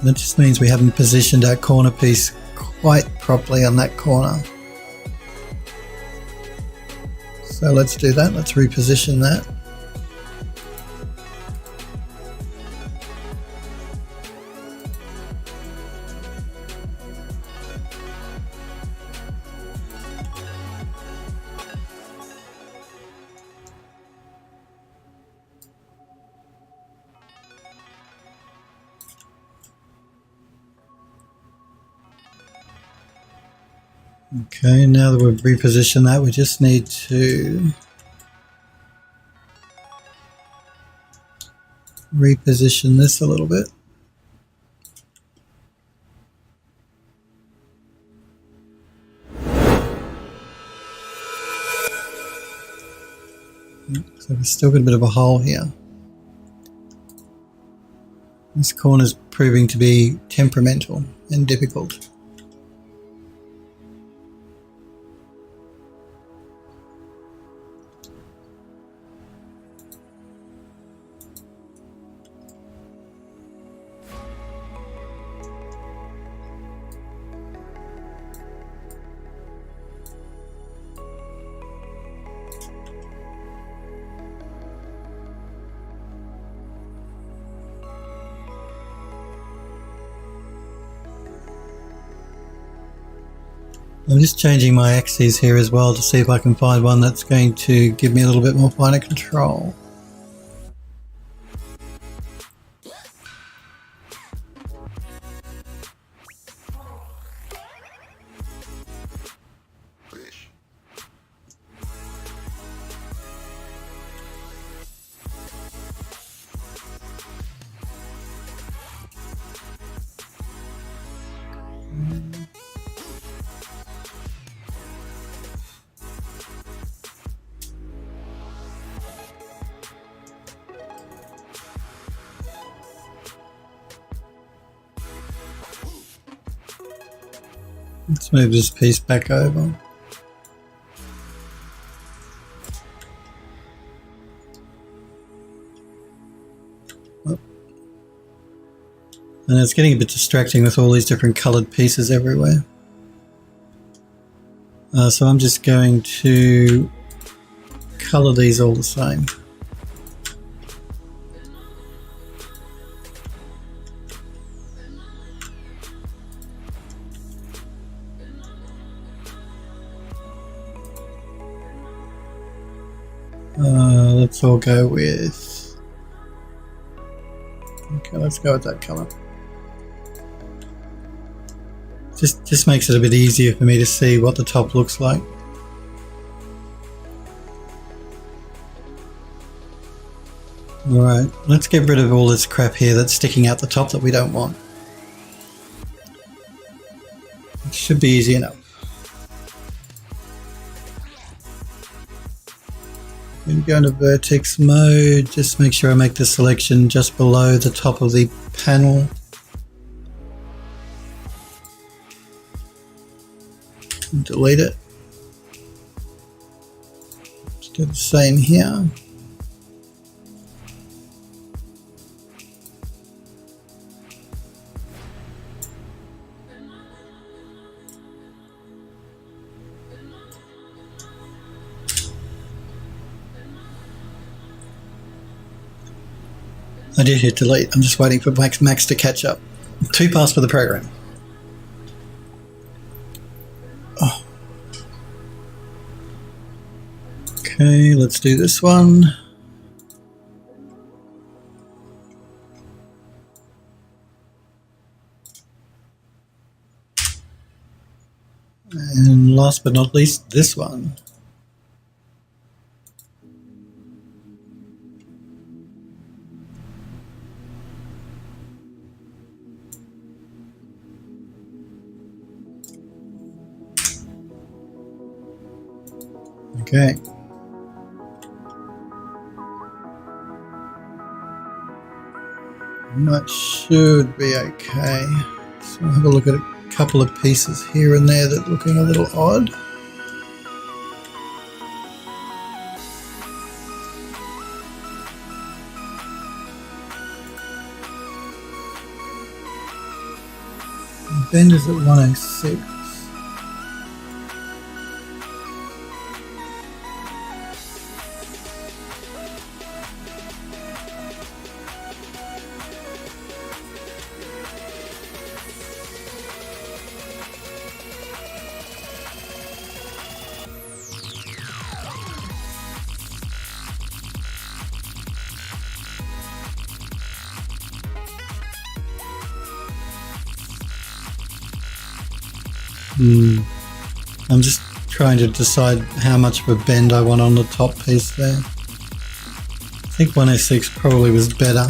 That just means we haven't positioned our corner piece quite properly on that corner. So let's do that. Let's reposition that. Okay, now that we've repositioned that, we just need to reposition this a little bit. So we've still got a bit of a hole here. This corner's proving to be temperamental and difficult. I'm just changing my axes here as well to see if I can find one that's going to give me a little bit more finer control. Let's move this piece back over. And it's getting a bit distracting with all these different coloured pieces everywhere. So I'm just going to colour these all the same. Let's all go with... Okay, let's go with that colour. Just makes it a bit easier for me to see what the top looks like. Alright, let's get rid of all this crap here that's sticking out the top that we don't want. It should be easy enough. I'm going to vertex mode, just make sure I make the selection just below the top of the panel. Delete it. Let's do the same here. I did hit delete. I'm just waiting for Max to catch up. 2 pass for the program. Oh. Okay, let's do this one. And last but not least, this one. Okay. That should be okay. So I'll have a look at a couple of pieces here and there that are looking a little odd. The bend is at 106. I'm just trying to decide how much of a bend I want on the top piece there. I think 106 probably was better.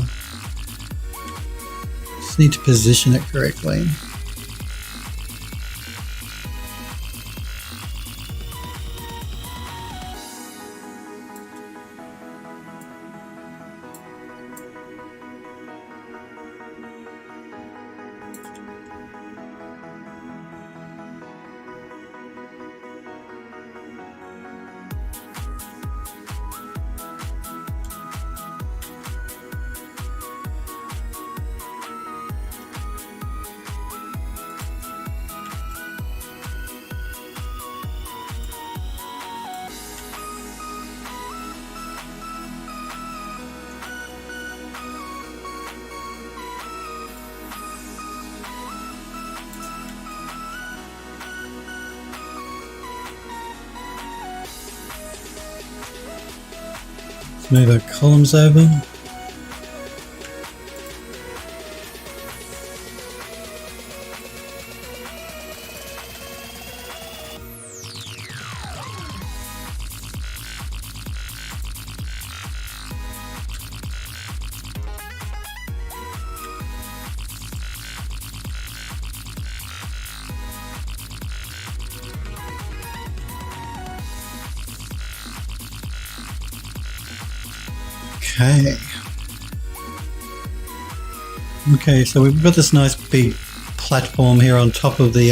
Just need to position it correctly. Move our columns over. Okay, so we've got this nice big platform here on top of the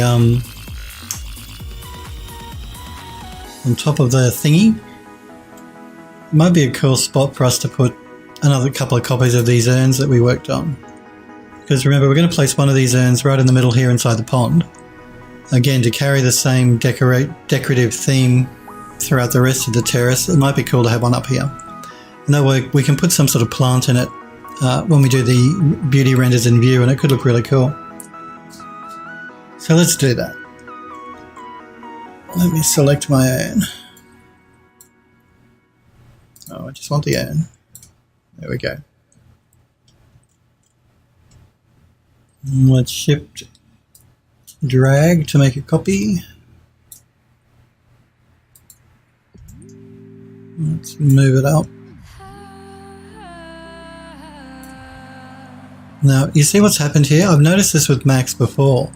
on top of the thingy. It might be a cool spot for us to put another couple of copies of these urns that we worked on. Because remember, we're going to place one of these urns right in the middle here inside the pond. Again, to carry the same decorative theme throughout the rest of the terrace, it might be cool to have one up here. And that way we can put some sort of plant in it when we do the beauty renders in view, and it could look really cool. So let's do that. Let me select my urn. Oh, I just want the urn. There we go. Let's shift drag to make a copy. Let's move it up. Now, you see what's happened here? I've noticed this with Max before.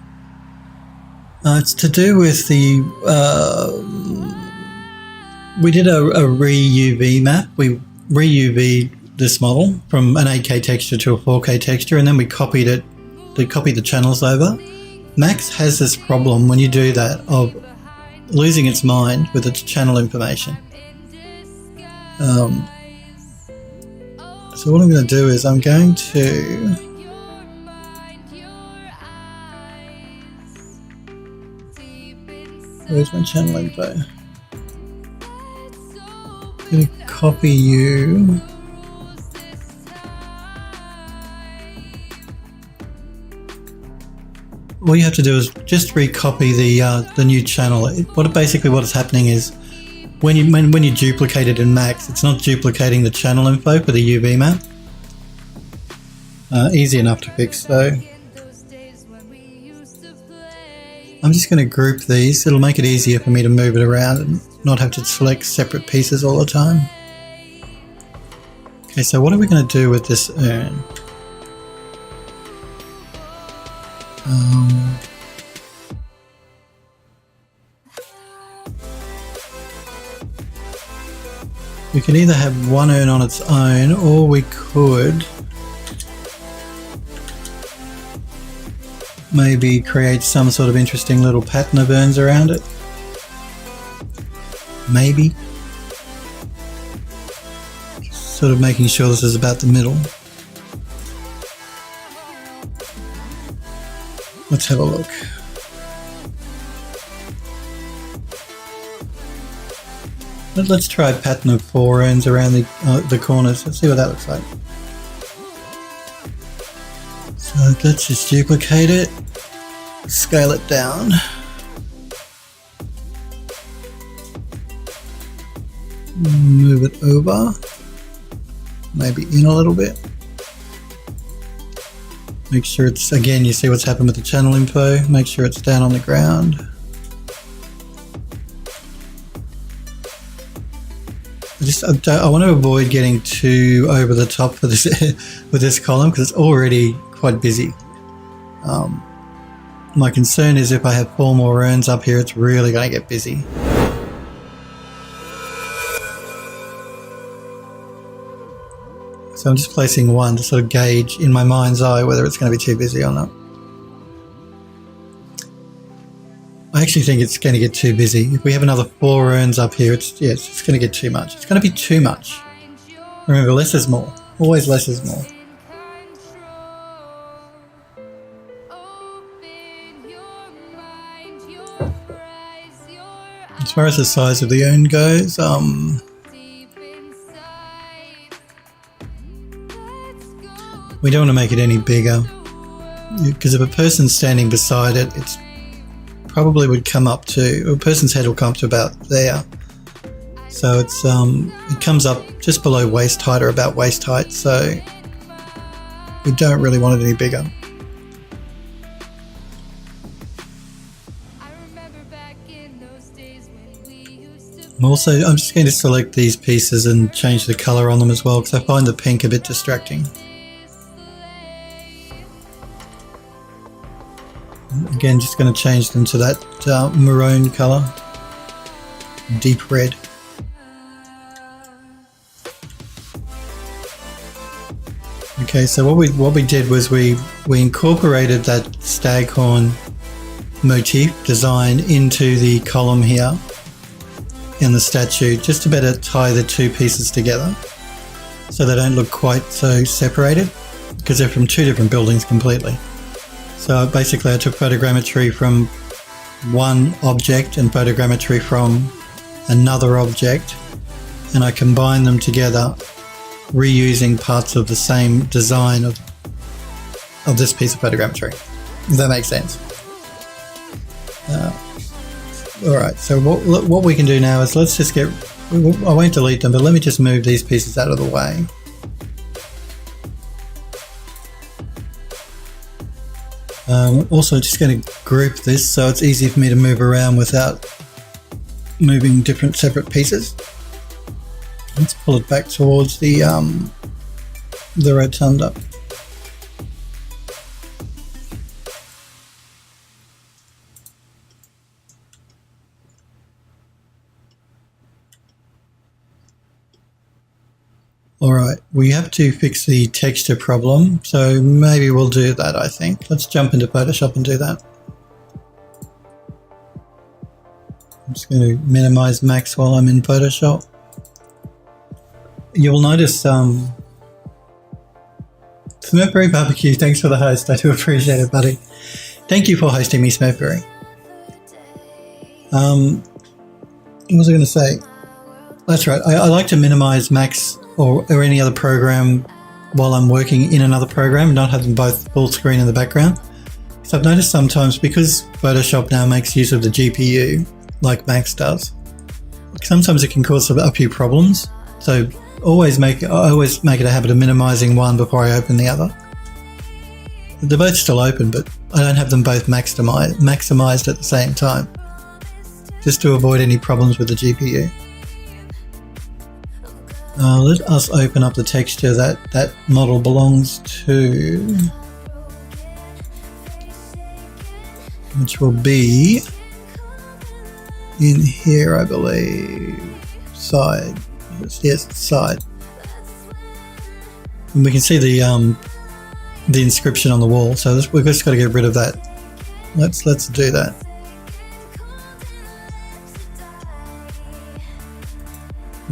It's to do with the... we did a re-UV map. We re-UV'd this model from an 8K texture to a 4K texture, and then we copied it. We copied the channels over. Max has this problem when you do that of losing its mind with its channel information. So what I'm going to do is I'm going to... Where's my channel info? I'm going to copy you. All you have to do is just recopy the new channel. Basically what is happening is when you duplicate it in Max, it's not duplicating the channel info for the UV map. Easy enough to fix though. I'm just going to group these. It'll make it easier for me to move it around and not have to select separate pieces all the time. Okay, so what are we going to do with this urn? We can either have one urn on its own, or we could maybe create some sort of interesting little pattern of urns around it. Maybe. Sort of making sure this is about the middle. Let's have a look. Let's try a pattern of 4 urns around the corners. Let's see what that looks like. So let's just duplicate it, scale it down. Move it over, maybe in a little bit. Make sure it's, again, you see what's happened with the channel info. Make sure it's down on the ground. I want to avoid getting too over the top for this with this column because it's already quite busy. My concern is if I have 4 more urns up here, it's really going to get busy. So I'm just placing one to sort of gauge in my mind's eye whether it's going to be too busy or not. I actually think it's going to get too busy. If we have another 4 urns up here, it's going to get too much. It's going to be too much. Remember, less is more. Always less is more. As far as the size of the urn goes, we don't want to make it any bigger, because if a person's standing beside it, it's probably would come up to, a person's head will come up to about there. So it's it comes up just below waist height or about waist height, so we don't really want it any bigger. I'm just going to select these pieces and change the colour on them as well, because I find the pink a bit distracting. Again, just going to change them to that maroon colour, deep red. Okay, so what we did was we incorporated that staghorn motif design into the column here, in the statue just to better tie the two pieces together so they don't look quite so separated, because they're from two different buildings completely. So basically I took photogrammetry from one object and photogrammetry from another object, and I combined them together, reusing parts of the same design of this piece of photogrammetry. If that makes sense. Alright, so what we can do now is let's just get, I won't delete them, but let me just move these pieces out of the way. Also just going to group this so it's easy for me to move around without moving different separate pieces. Let's pull it back towards the rotunda. Alright, we have to fix the texture problem, so maybe we'll do that, I think. Let's jump into Photoshop and do that. I'm just going to minimize max while I'm in Photoshop. You'll notice, Smurfberry Barbecue, thanks for the host, I do appreciate it, buddy. Thank you for hosting me, Smurfberry. What was I going to say? That's right, I like to minimize max or any other program while I'm working in another program and not have them both full screen in the background. So I've noticed sometimes, because Photoshop now makes use of the GPU like Max does, sometimes it can cause a few problems. So I always make it a habit of minimizing one before I open the other. They're both still open, but I don't have them both maximized at the same time, just to avoid any problems with the GPU. Let us open up the texture that model belongs to, which will be in here, I believe. Side. Yes, side. And we can see the inscription on the wall, so we've just got to get rid of that. Let's do that.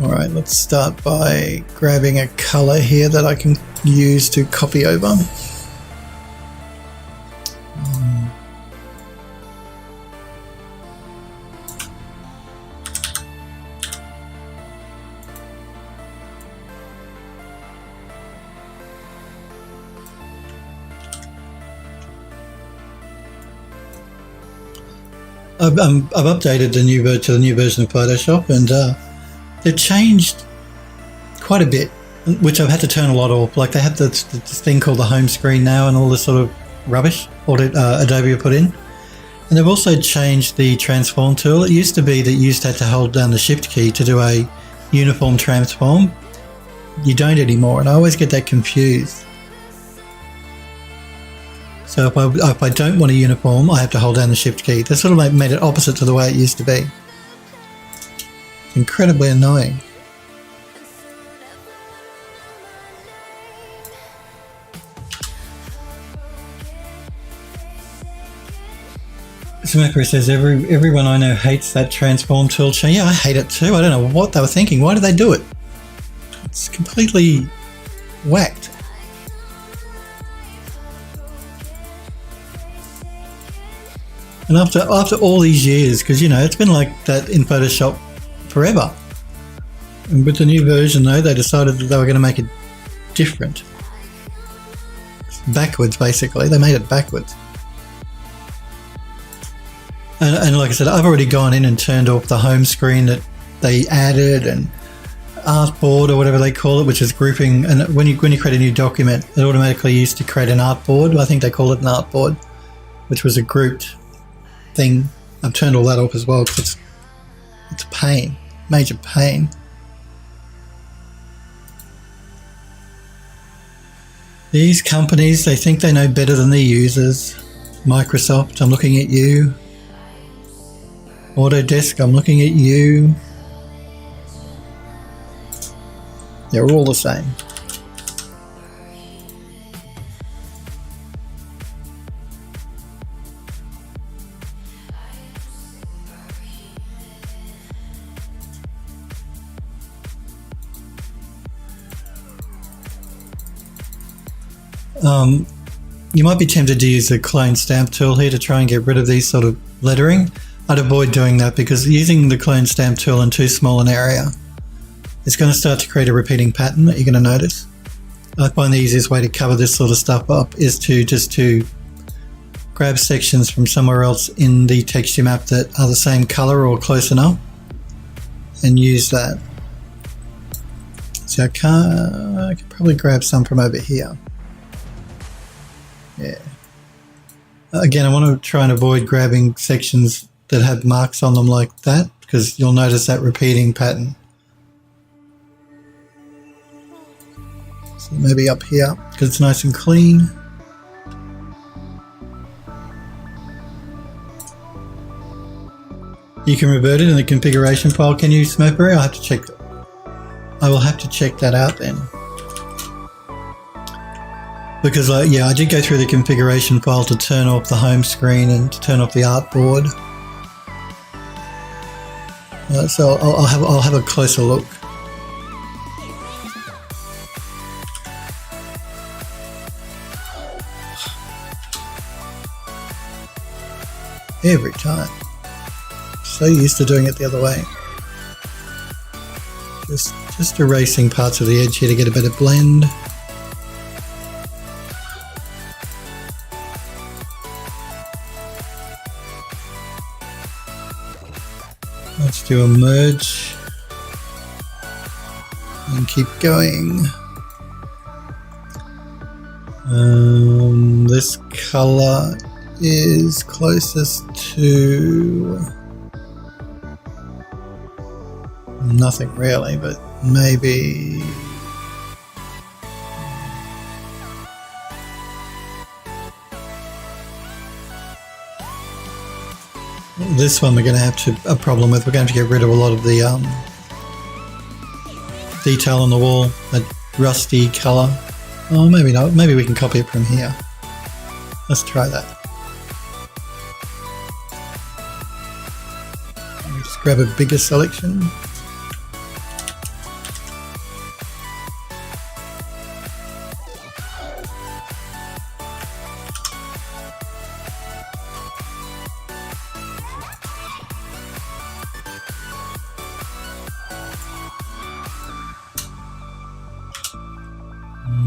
Alright, let's start by grabbing a colour here that I can use to copy over. I've updated the new version of Photoshop, and they've changed quite a bit, which I've had to turn a lot off. Like, they have this thing called the home screen now and all this sort of rubbish Adobe have put in. And they've also changed the transform tool. It used to be that you just had to hold down the shift key to do a uniform transform. You don't anymore, and I always get that confused. So if I don't want a uniform, I have to hold down the shift key. They sort of made it opposite to the way it used to be. Incredibly annoying. Smurfberry says everyone I know hates that transform tool change. Yeah, I hate it too. I don't know what they were thinking. Why did they do it? It's completely whacked. And after all these years, because, you know, it's been like that in Photoshop forever. And with the new version, though, they decided that they were going to make it different. Backwards, basically. They made it backwards. And like I said, I've already gone in and turned off the home screen that they added, and artboard, or whatever they call it, which is grouping. And when you create a new document, it automatically used to create an artboard. I think they call it an artboard, which was a grouped thing. I've turned all that off as well, because it's a pain, major pain. These companies, they think they know better than their users. Microsoft, I'm looking at you. Autodesk, I'm looking at you. They're all the same. You might be tempted to use the clone stamp tool here to try and get rid of these sort of lettering. I'd avoid doing that because using the clone stamp tool in too small an area is going to start to create a repeating pattern that you're going to notice. I find the easiest way to cover this sort of stuff up is to grab sections from somewhere else in the texture map that are the same color or close enough and use that. So I could probably grab some from over here. Yeah. Again, I want to try and avoid grabbing sections that have marks on them like that because you'll notice that repeating pattern. So maybe up here because it's nice and clean. You can revert it in the configuration file. Can you, Smurfberry? I will have to check that out then. Because yeah, I did go through the configuration file to turn off the home screen and to turn off the artboard. So I'll have a closer look. Every time. So used to doing it the other way. Just erasing parts of the edge here to get a better blend. Let's do a merge and keep going. This color is closest to nothing really, but maybe this one we're going to have a problem with. We're going to get rid of a lot of the detail on the wall, that rusty colour. Oh, maybe not. Maybe we can copy it from here. Let's try that. Just grab a bigger selection.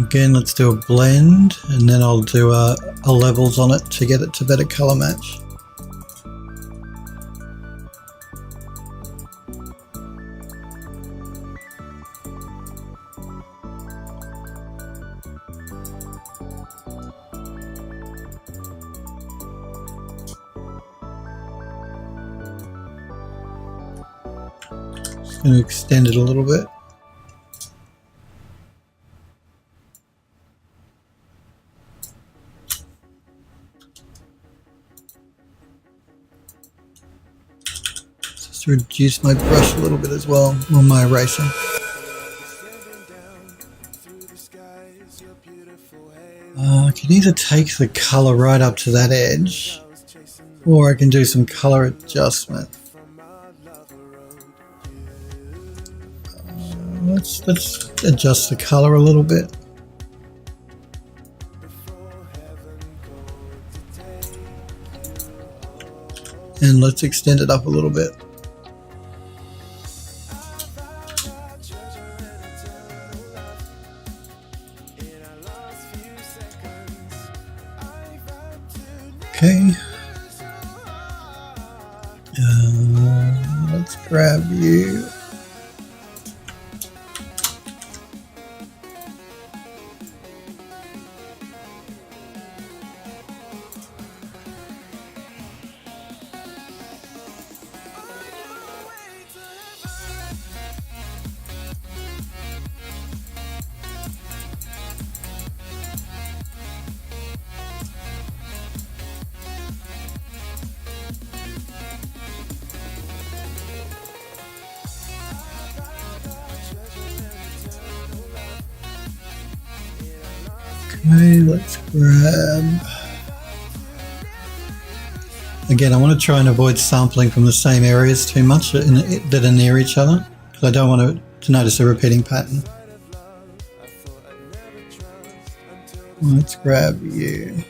Again, let's do a blend and then I'll do a levels on it to get it to better color match. Just going to extend it a little bit. Reduce my brush a little bit as well on my eraser. I can either take the color right up to that edge or I can do some color adjustment. Let's adjust the color a little bit. And let's extend it up a little bit. Okay, let's grab you. Okay, let's grab... Again, I want to try and avoid sampling from the same areas too much that are near each other, because I don't want to notice a repeating pattern. Let's grab you.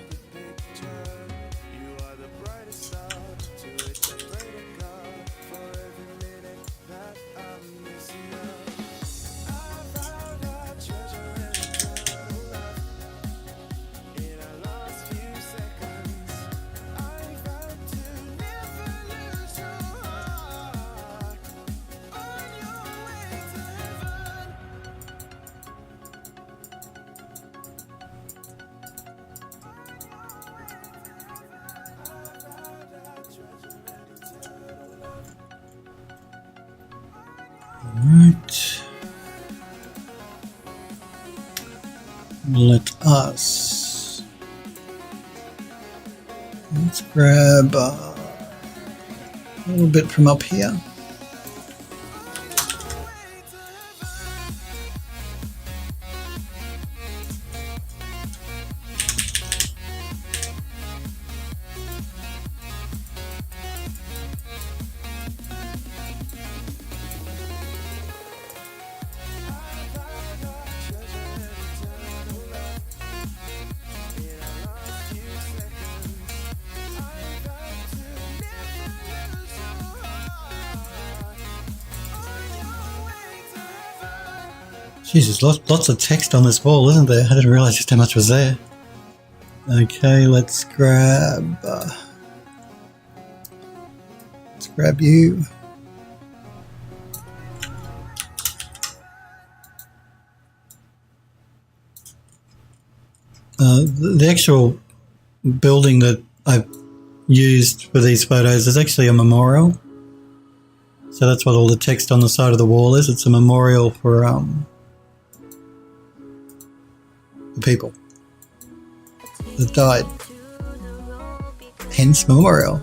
Right. Let us. Let's grab a little bit from up here. Jesus, lots of text on this wall, isn't there? I didn't realise just how much was there. Okay, let's grab you. The actual building that I've used for these photos is actually a memorial. So that's what all the text on the side of the wall is. It's a memorial for the people that died. Hence memorial.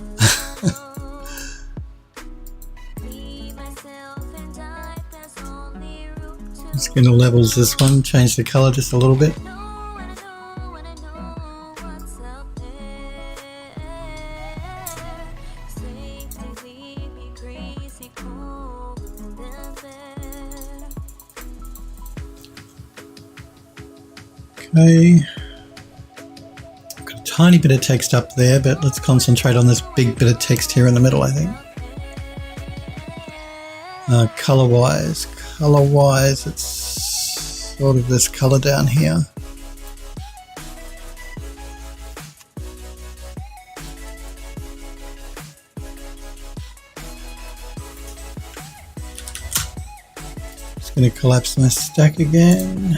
Just going to levels this one, change the color just a little bit. Okay, got a tiny bit of text up there, but let's concentrate on this big bit of text here in the middle, I think. Color-wise, it's sort of this color down here. Just going to collapse my stack again.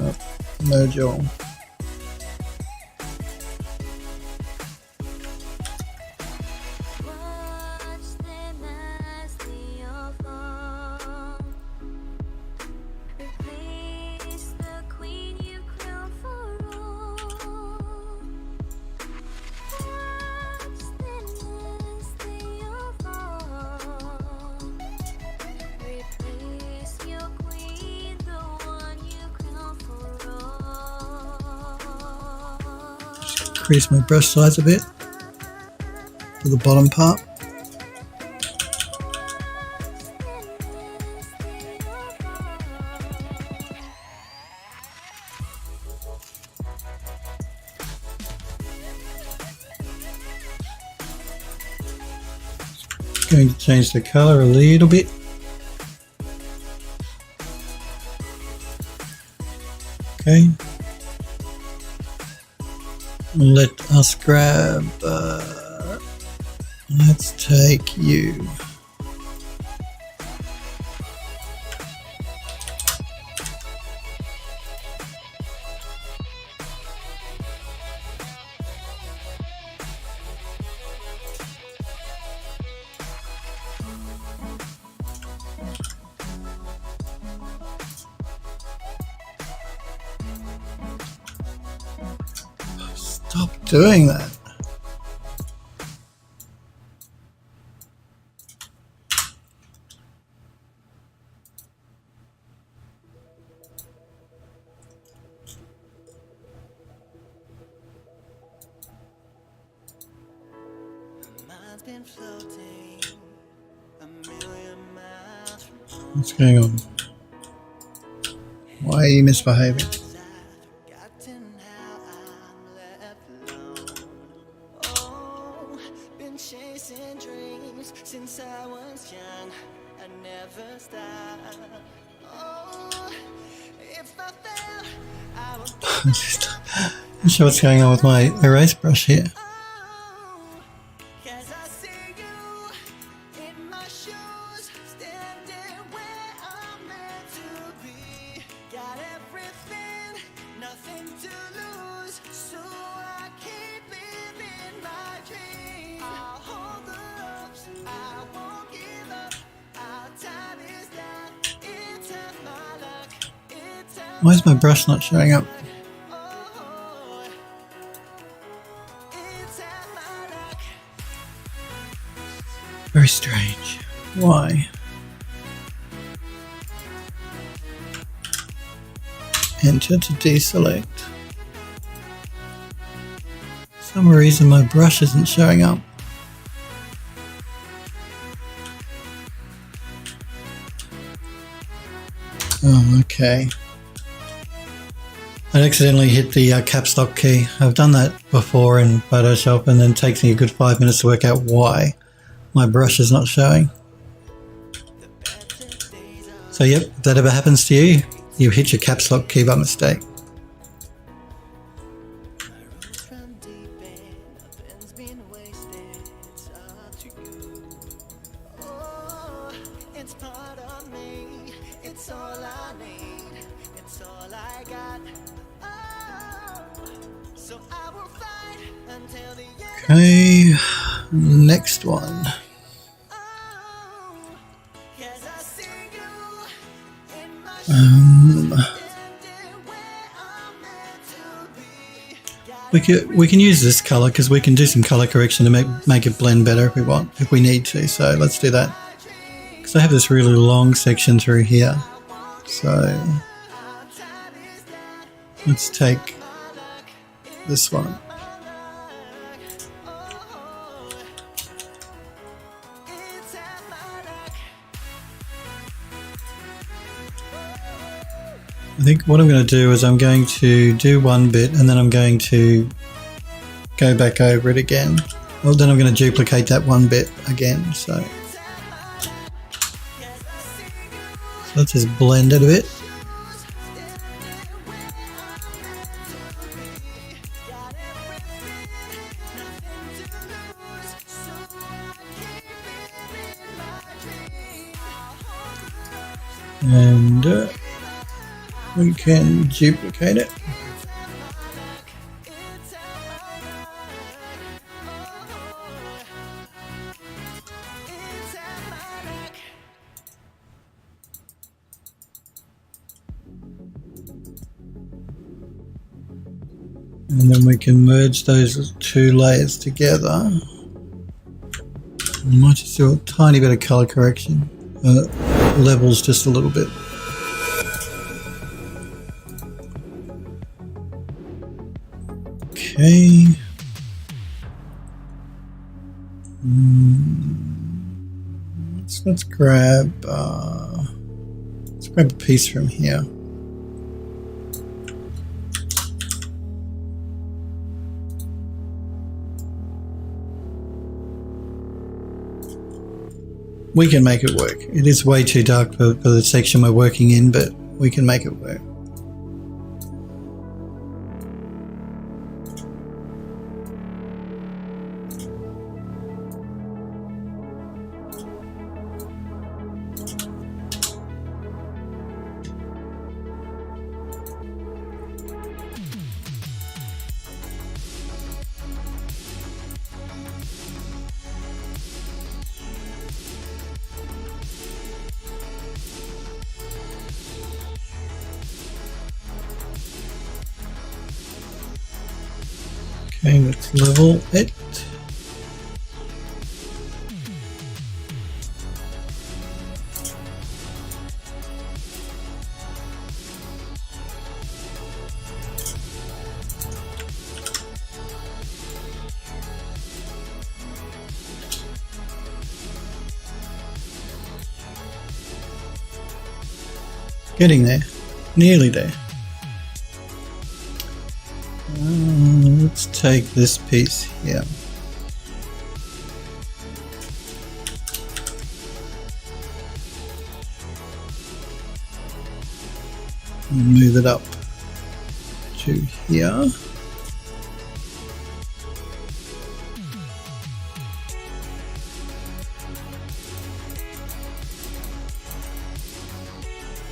Oh. Merge all. Increase my brush size a bit for the bottom part. Going to change the color a little bit. Okay. Let us grab, let's take you. Stop doing that. What's going on? Why are you misbehaving? chasing dreams since I was young. I never stop. Oh, if I fell, I would I'm not sure what's going on with my erase brush here. cause I see you in my shoes, standing where I'm meant to be. Got everything, nothing to lose, so I keep living my dream. I'll hold the ropes, I won't give up. Our time is now, it's at my luck, it's at Why is my brush not showing up? oh, it's at my luck. Very strange. Why? Enter to deselect. For some reason my brush isn't showing up. Oh, okay. I accidentally hit the caps lock key. I've done that before in Photoshop, and then it takes me a good 5 minutes to work out why my brush is not showing. So yep, if that ever happens to you, you hit your caps lock key by mistake. From deep end, nothing's been wasted, it's up to you. Oh, it's part of me, it's all I need, it's all I got. Oh, so I will fight until the end. Okay, next one. Oh, 'cause I see you in my shoes, standing where I'm meant to be. Got We can use this color because we can do some color correction to make it blend better if we want, if we need to. So let's do that. Because I have this really long section through here. So let's take this one. I think what I'm going to do is I'm going to do one bit and then I'm going to go back over it again. Well, then I'm going to duplicate that one bit again. So let's just blend it a bit. And we can duplicate it. And then we can merge those two layers together. We might just do a tiny bit of color correction. Levels just a little bit. Okay. Let's grab a piece from here. We can make it work. It is way too dark for the section we're working in, but we can make it work. Okay, let's level it. Getting there, nearly there. Let's take this piece here. Move it up to here.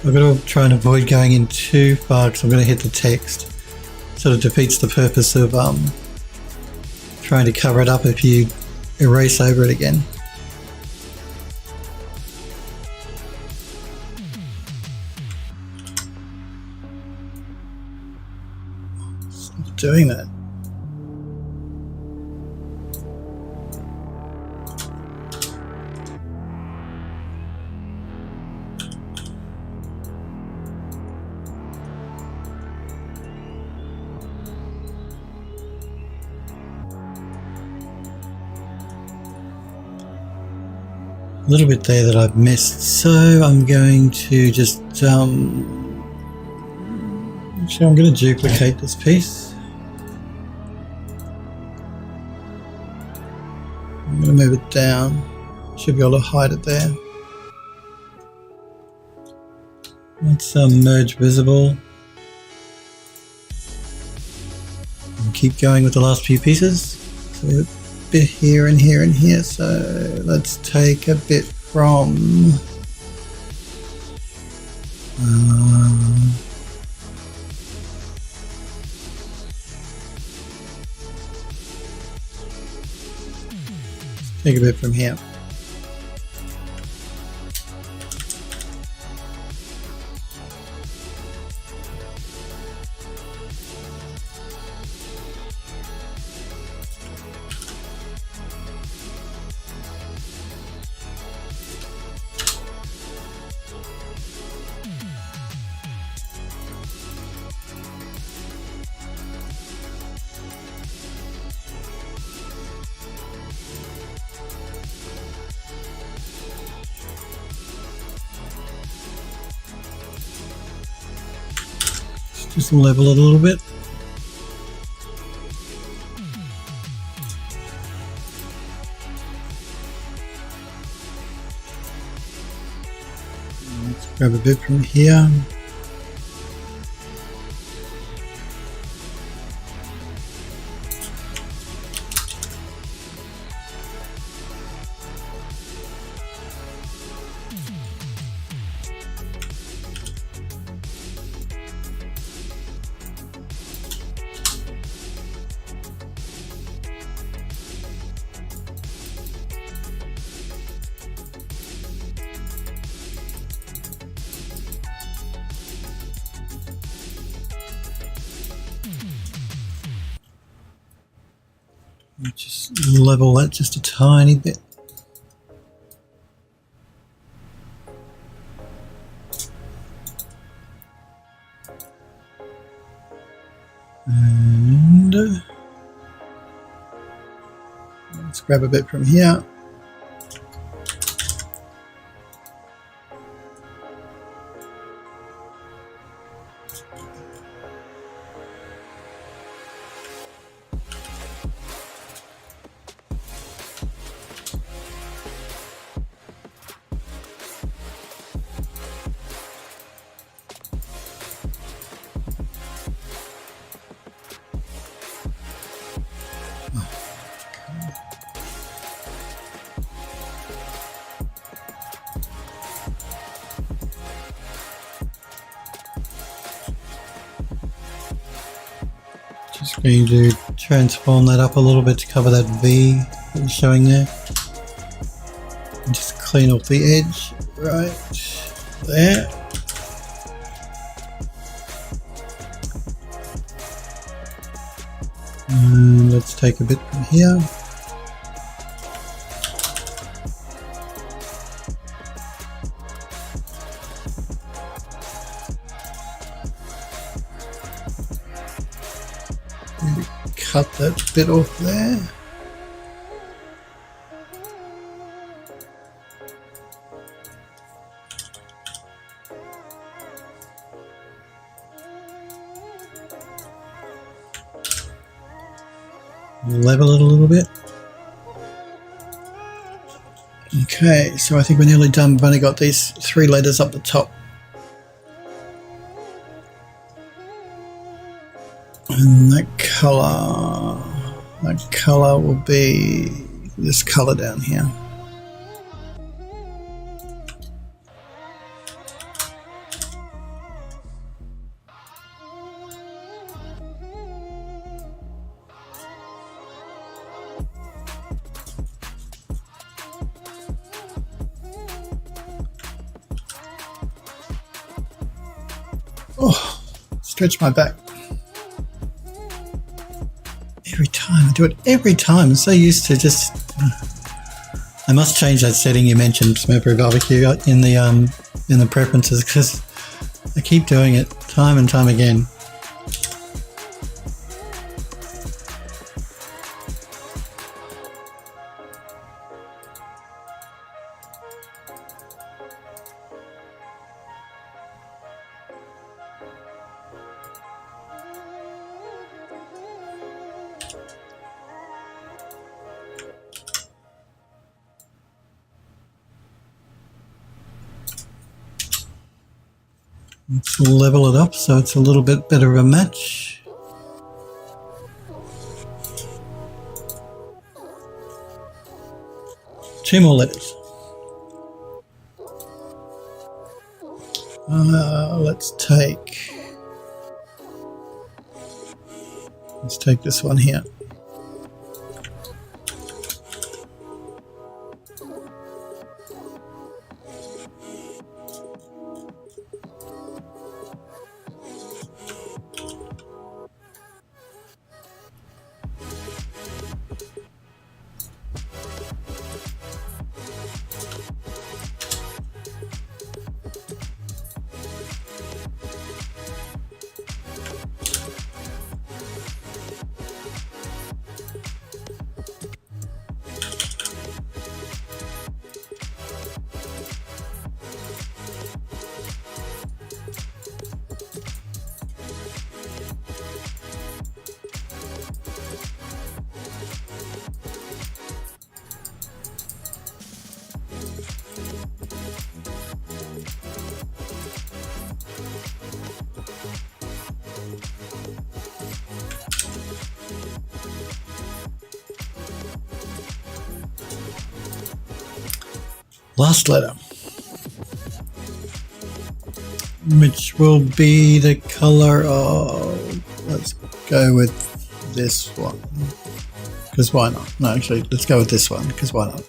I've got to try and avoid going in too far because I'm going to hit the text. Sort of defeats the purpose of trying to cover it up if you erase over it again. Stop doing that. A little bit there that I've missed, so I'm going to just actually I'm going to duplicate this piece. I'm going to move it down. Should be able to hide it there. Let's merge visible and keep going with the last few pieces. So bit here and here and here, so let's take a bit from take a bit from here. Just level it a little bit. Let's grab a bit from here. Just level that just a tiny bit. And let's grab a bit from here. Just going to transform that up a little bit to cover that V that was showing there. And just clean off the edge right there. And let's take a bit from here. Cut that bit off there. Level it a little bit. Okay, so I think we're nearly done. We've only got these 3 letters up the top. And that color will be this color down here. Oh, stretch my back. Every time, I do it every time. I'm so used to just... I must change that setting you mentioned, Smurfberry Barbecue, in the preferences, because I keep doing it time and time again. Let's level it up so it's a little bit better of a match. Two more letters. Let's take this one here. Last letter, which will be the color of, let's go with this one, because why not? No, actually, let's go with this one, because why not?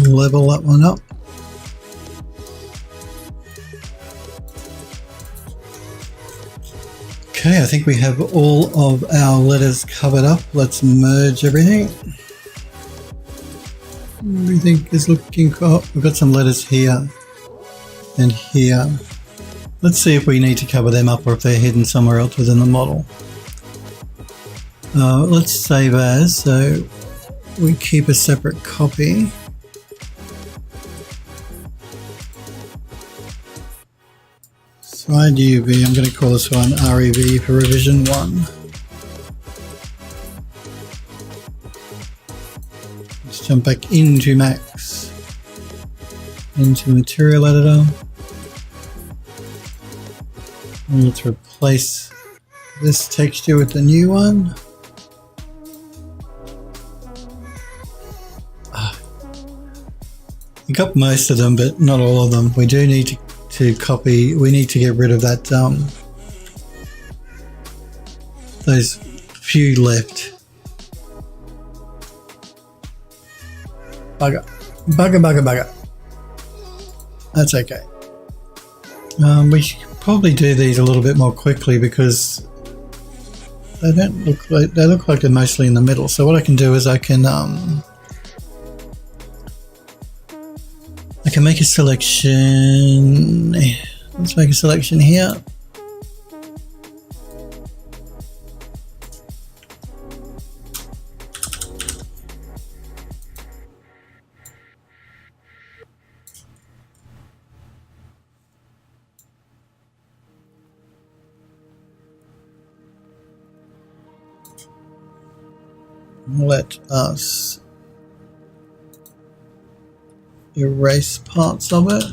Level that one up. Okay, I think we have all of our letters covered up. Let's merge everything. Everything is looking cool. We've got some letters here and here. Let's see if we need to cover them up or if they're hidden somewhere else within the model. Let's save as, so we keep a separate copy. Slide UV, I'm going to call this one REV for revision 1. Let's jump back into Max, into Material Editor, and let's replace this texture with the new one. We got most of them, but not all of them. We do need to copy. We need to get rid of that those few left. Bugger. Bugger. That's okay. We should probably do these a little bit more quickly because they don't look like they're mostly in the middle. So what I can do is I can make a selection. Let's make a selection here. Let us erase parts of it.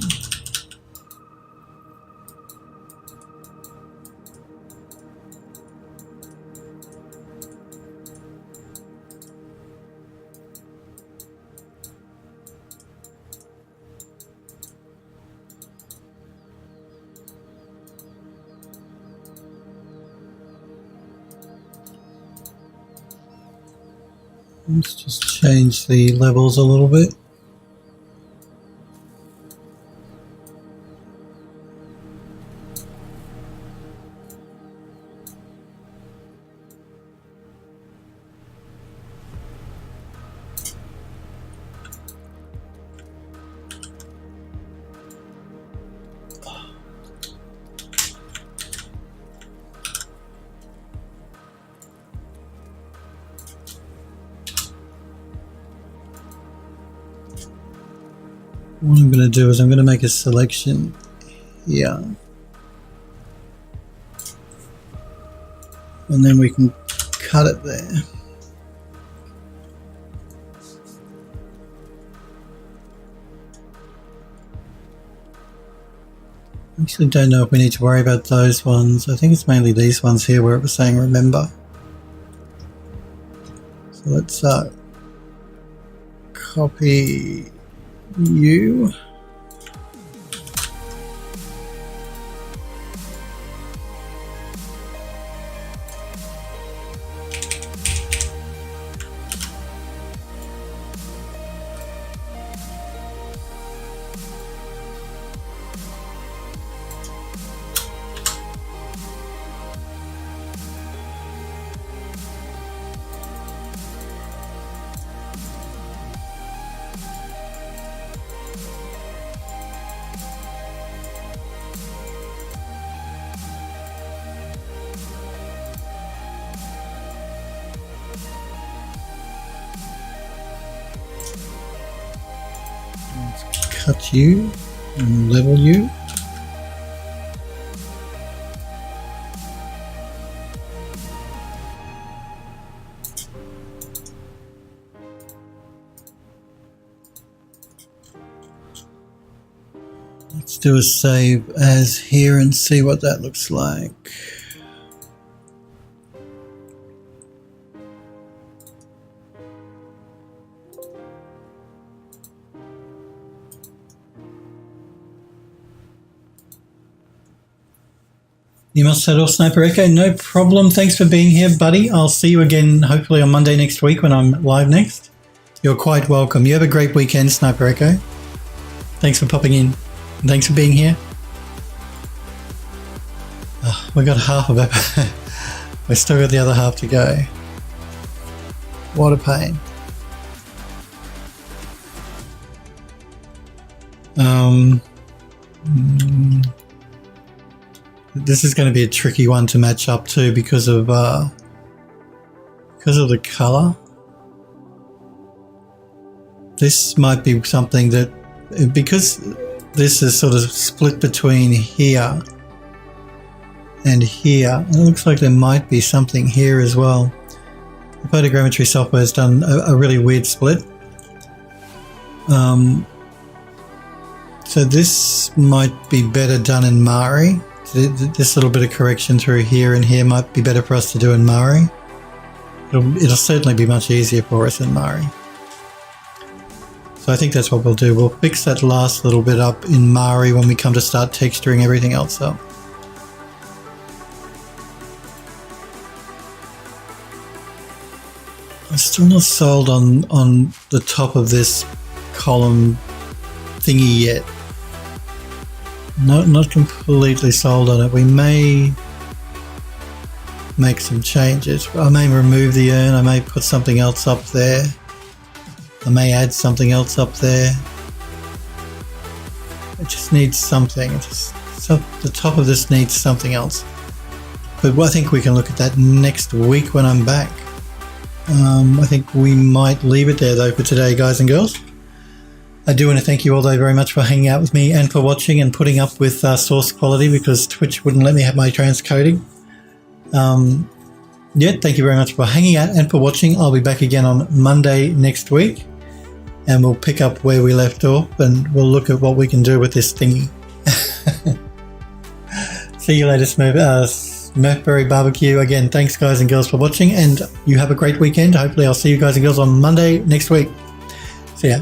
Let's just change the levels a little bit. What I'm going to do is I'm going to make a selection here. And then we can cut it there. I actually don't know if we need to worry about those ones. I think it's mainly these ones here where it was saying remember. So let's copy you. Cut you and level you. Let's do a save as here and see what that looks like. You must settle, Sniper Echo. No problem. Thanks for being here, buddy. I'll see you again hopefully on Monday next week when I'm live next. You're quite welcome. You have a great weekend, Sniper Echo. Thanks for popping in. Thanks for being here. Oh, we got half of it. We still got the other half to go. What a pain. This is going to be a tricky one to match up to because of the color. This might be something that, because this is sort of split between here and here, it looks like there might be something here as well. The Photogrammetry software has done a really weird split. So this might be better done in Mari. This little bit of correction through here and here might be better for us to do in Mari. It'll certainly be much easier for us in Mari. So I think that's what we'll do. We'll fix that last little bit up in Mari when we come to start texturing everything else up. I'm still not sold on the top of this column thingy yet. Not completely sold on it. We may make some changes. I may remove the urn. I may put something else up there. I may add something else up there. It just needs something. The top of this needs something else. But I think we can look at that next week when I'm back. I think we might leave it there though for today, guys and girls. I do want to thank you all though very much for hanging out with me and for watching and putting up with source quality because Twitch wouldn't let me have my transcoding. Thank you very much for hanging out and for watching. I'll be back again on Monday next week and we'll pick up where we left off and we'll look at what we can do with this thingy. See you later, Smurfberry Barbecue. Again, thanks guys and girls for watching and you have a great weekend. Hopefully I'll see you guys and girls on Monday next week. See ya.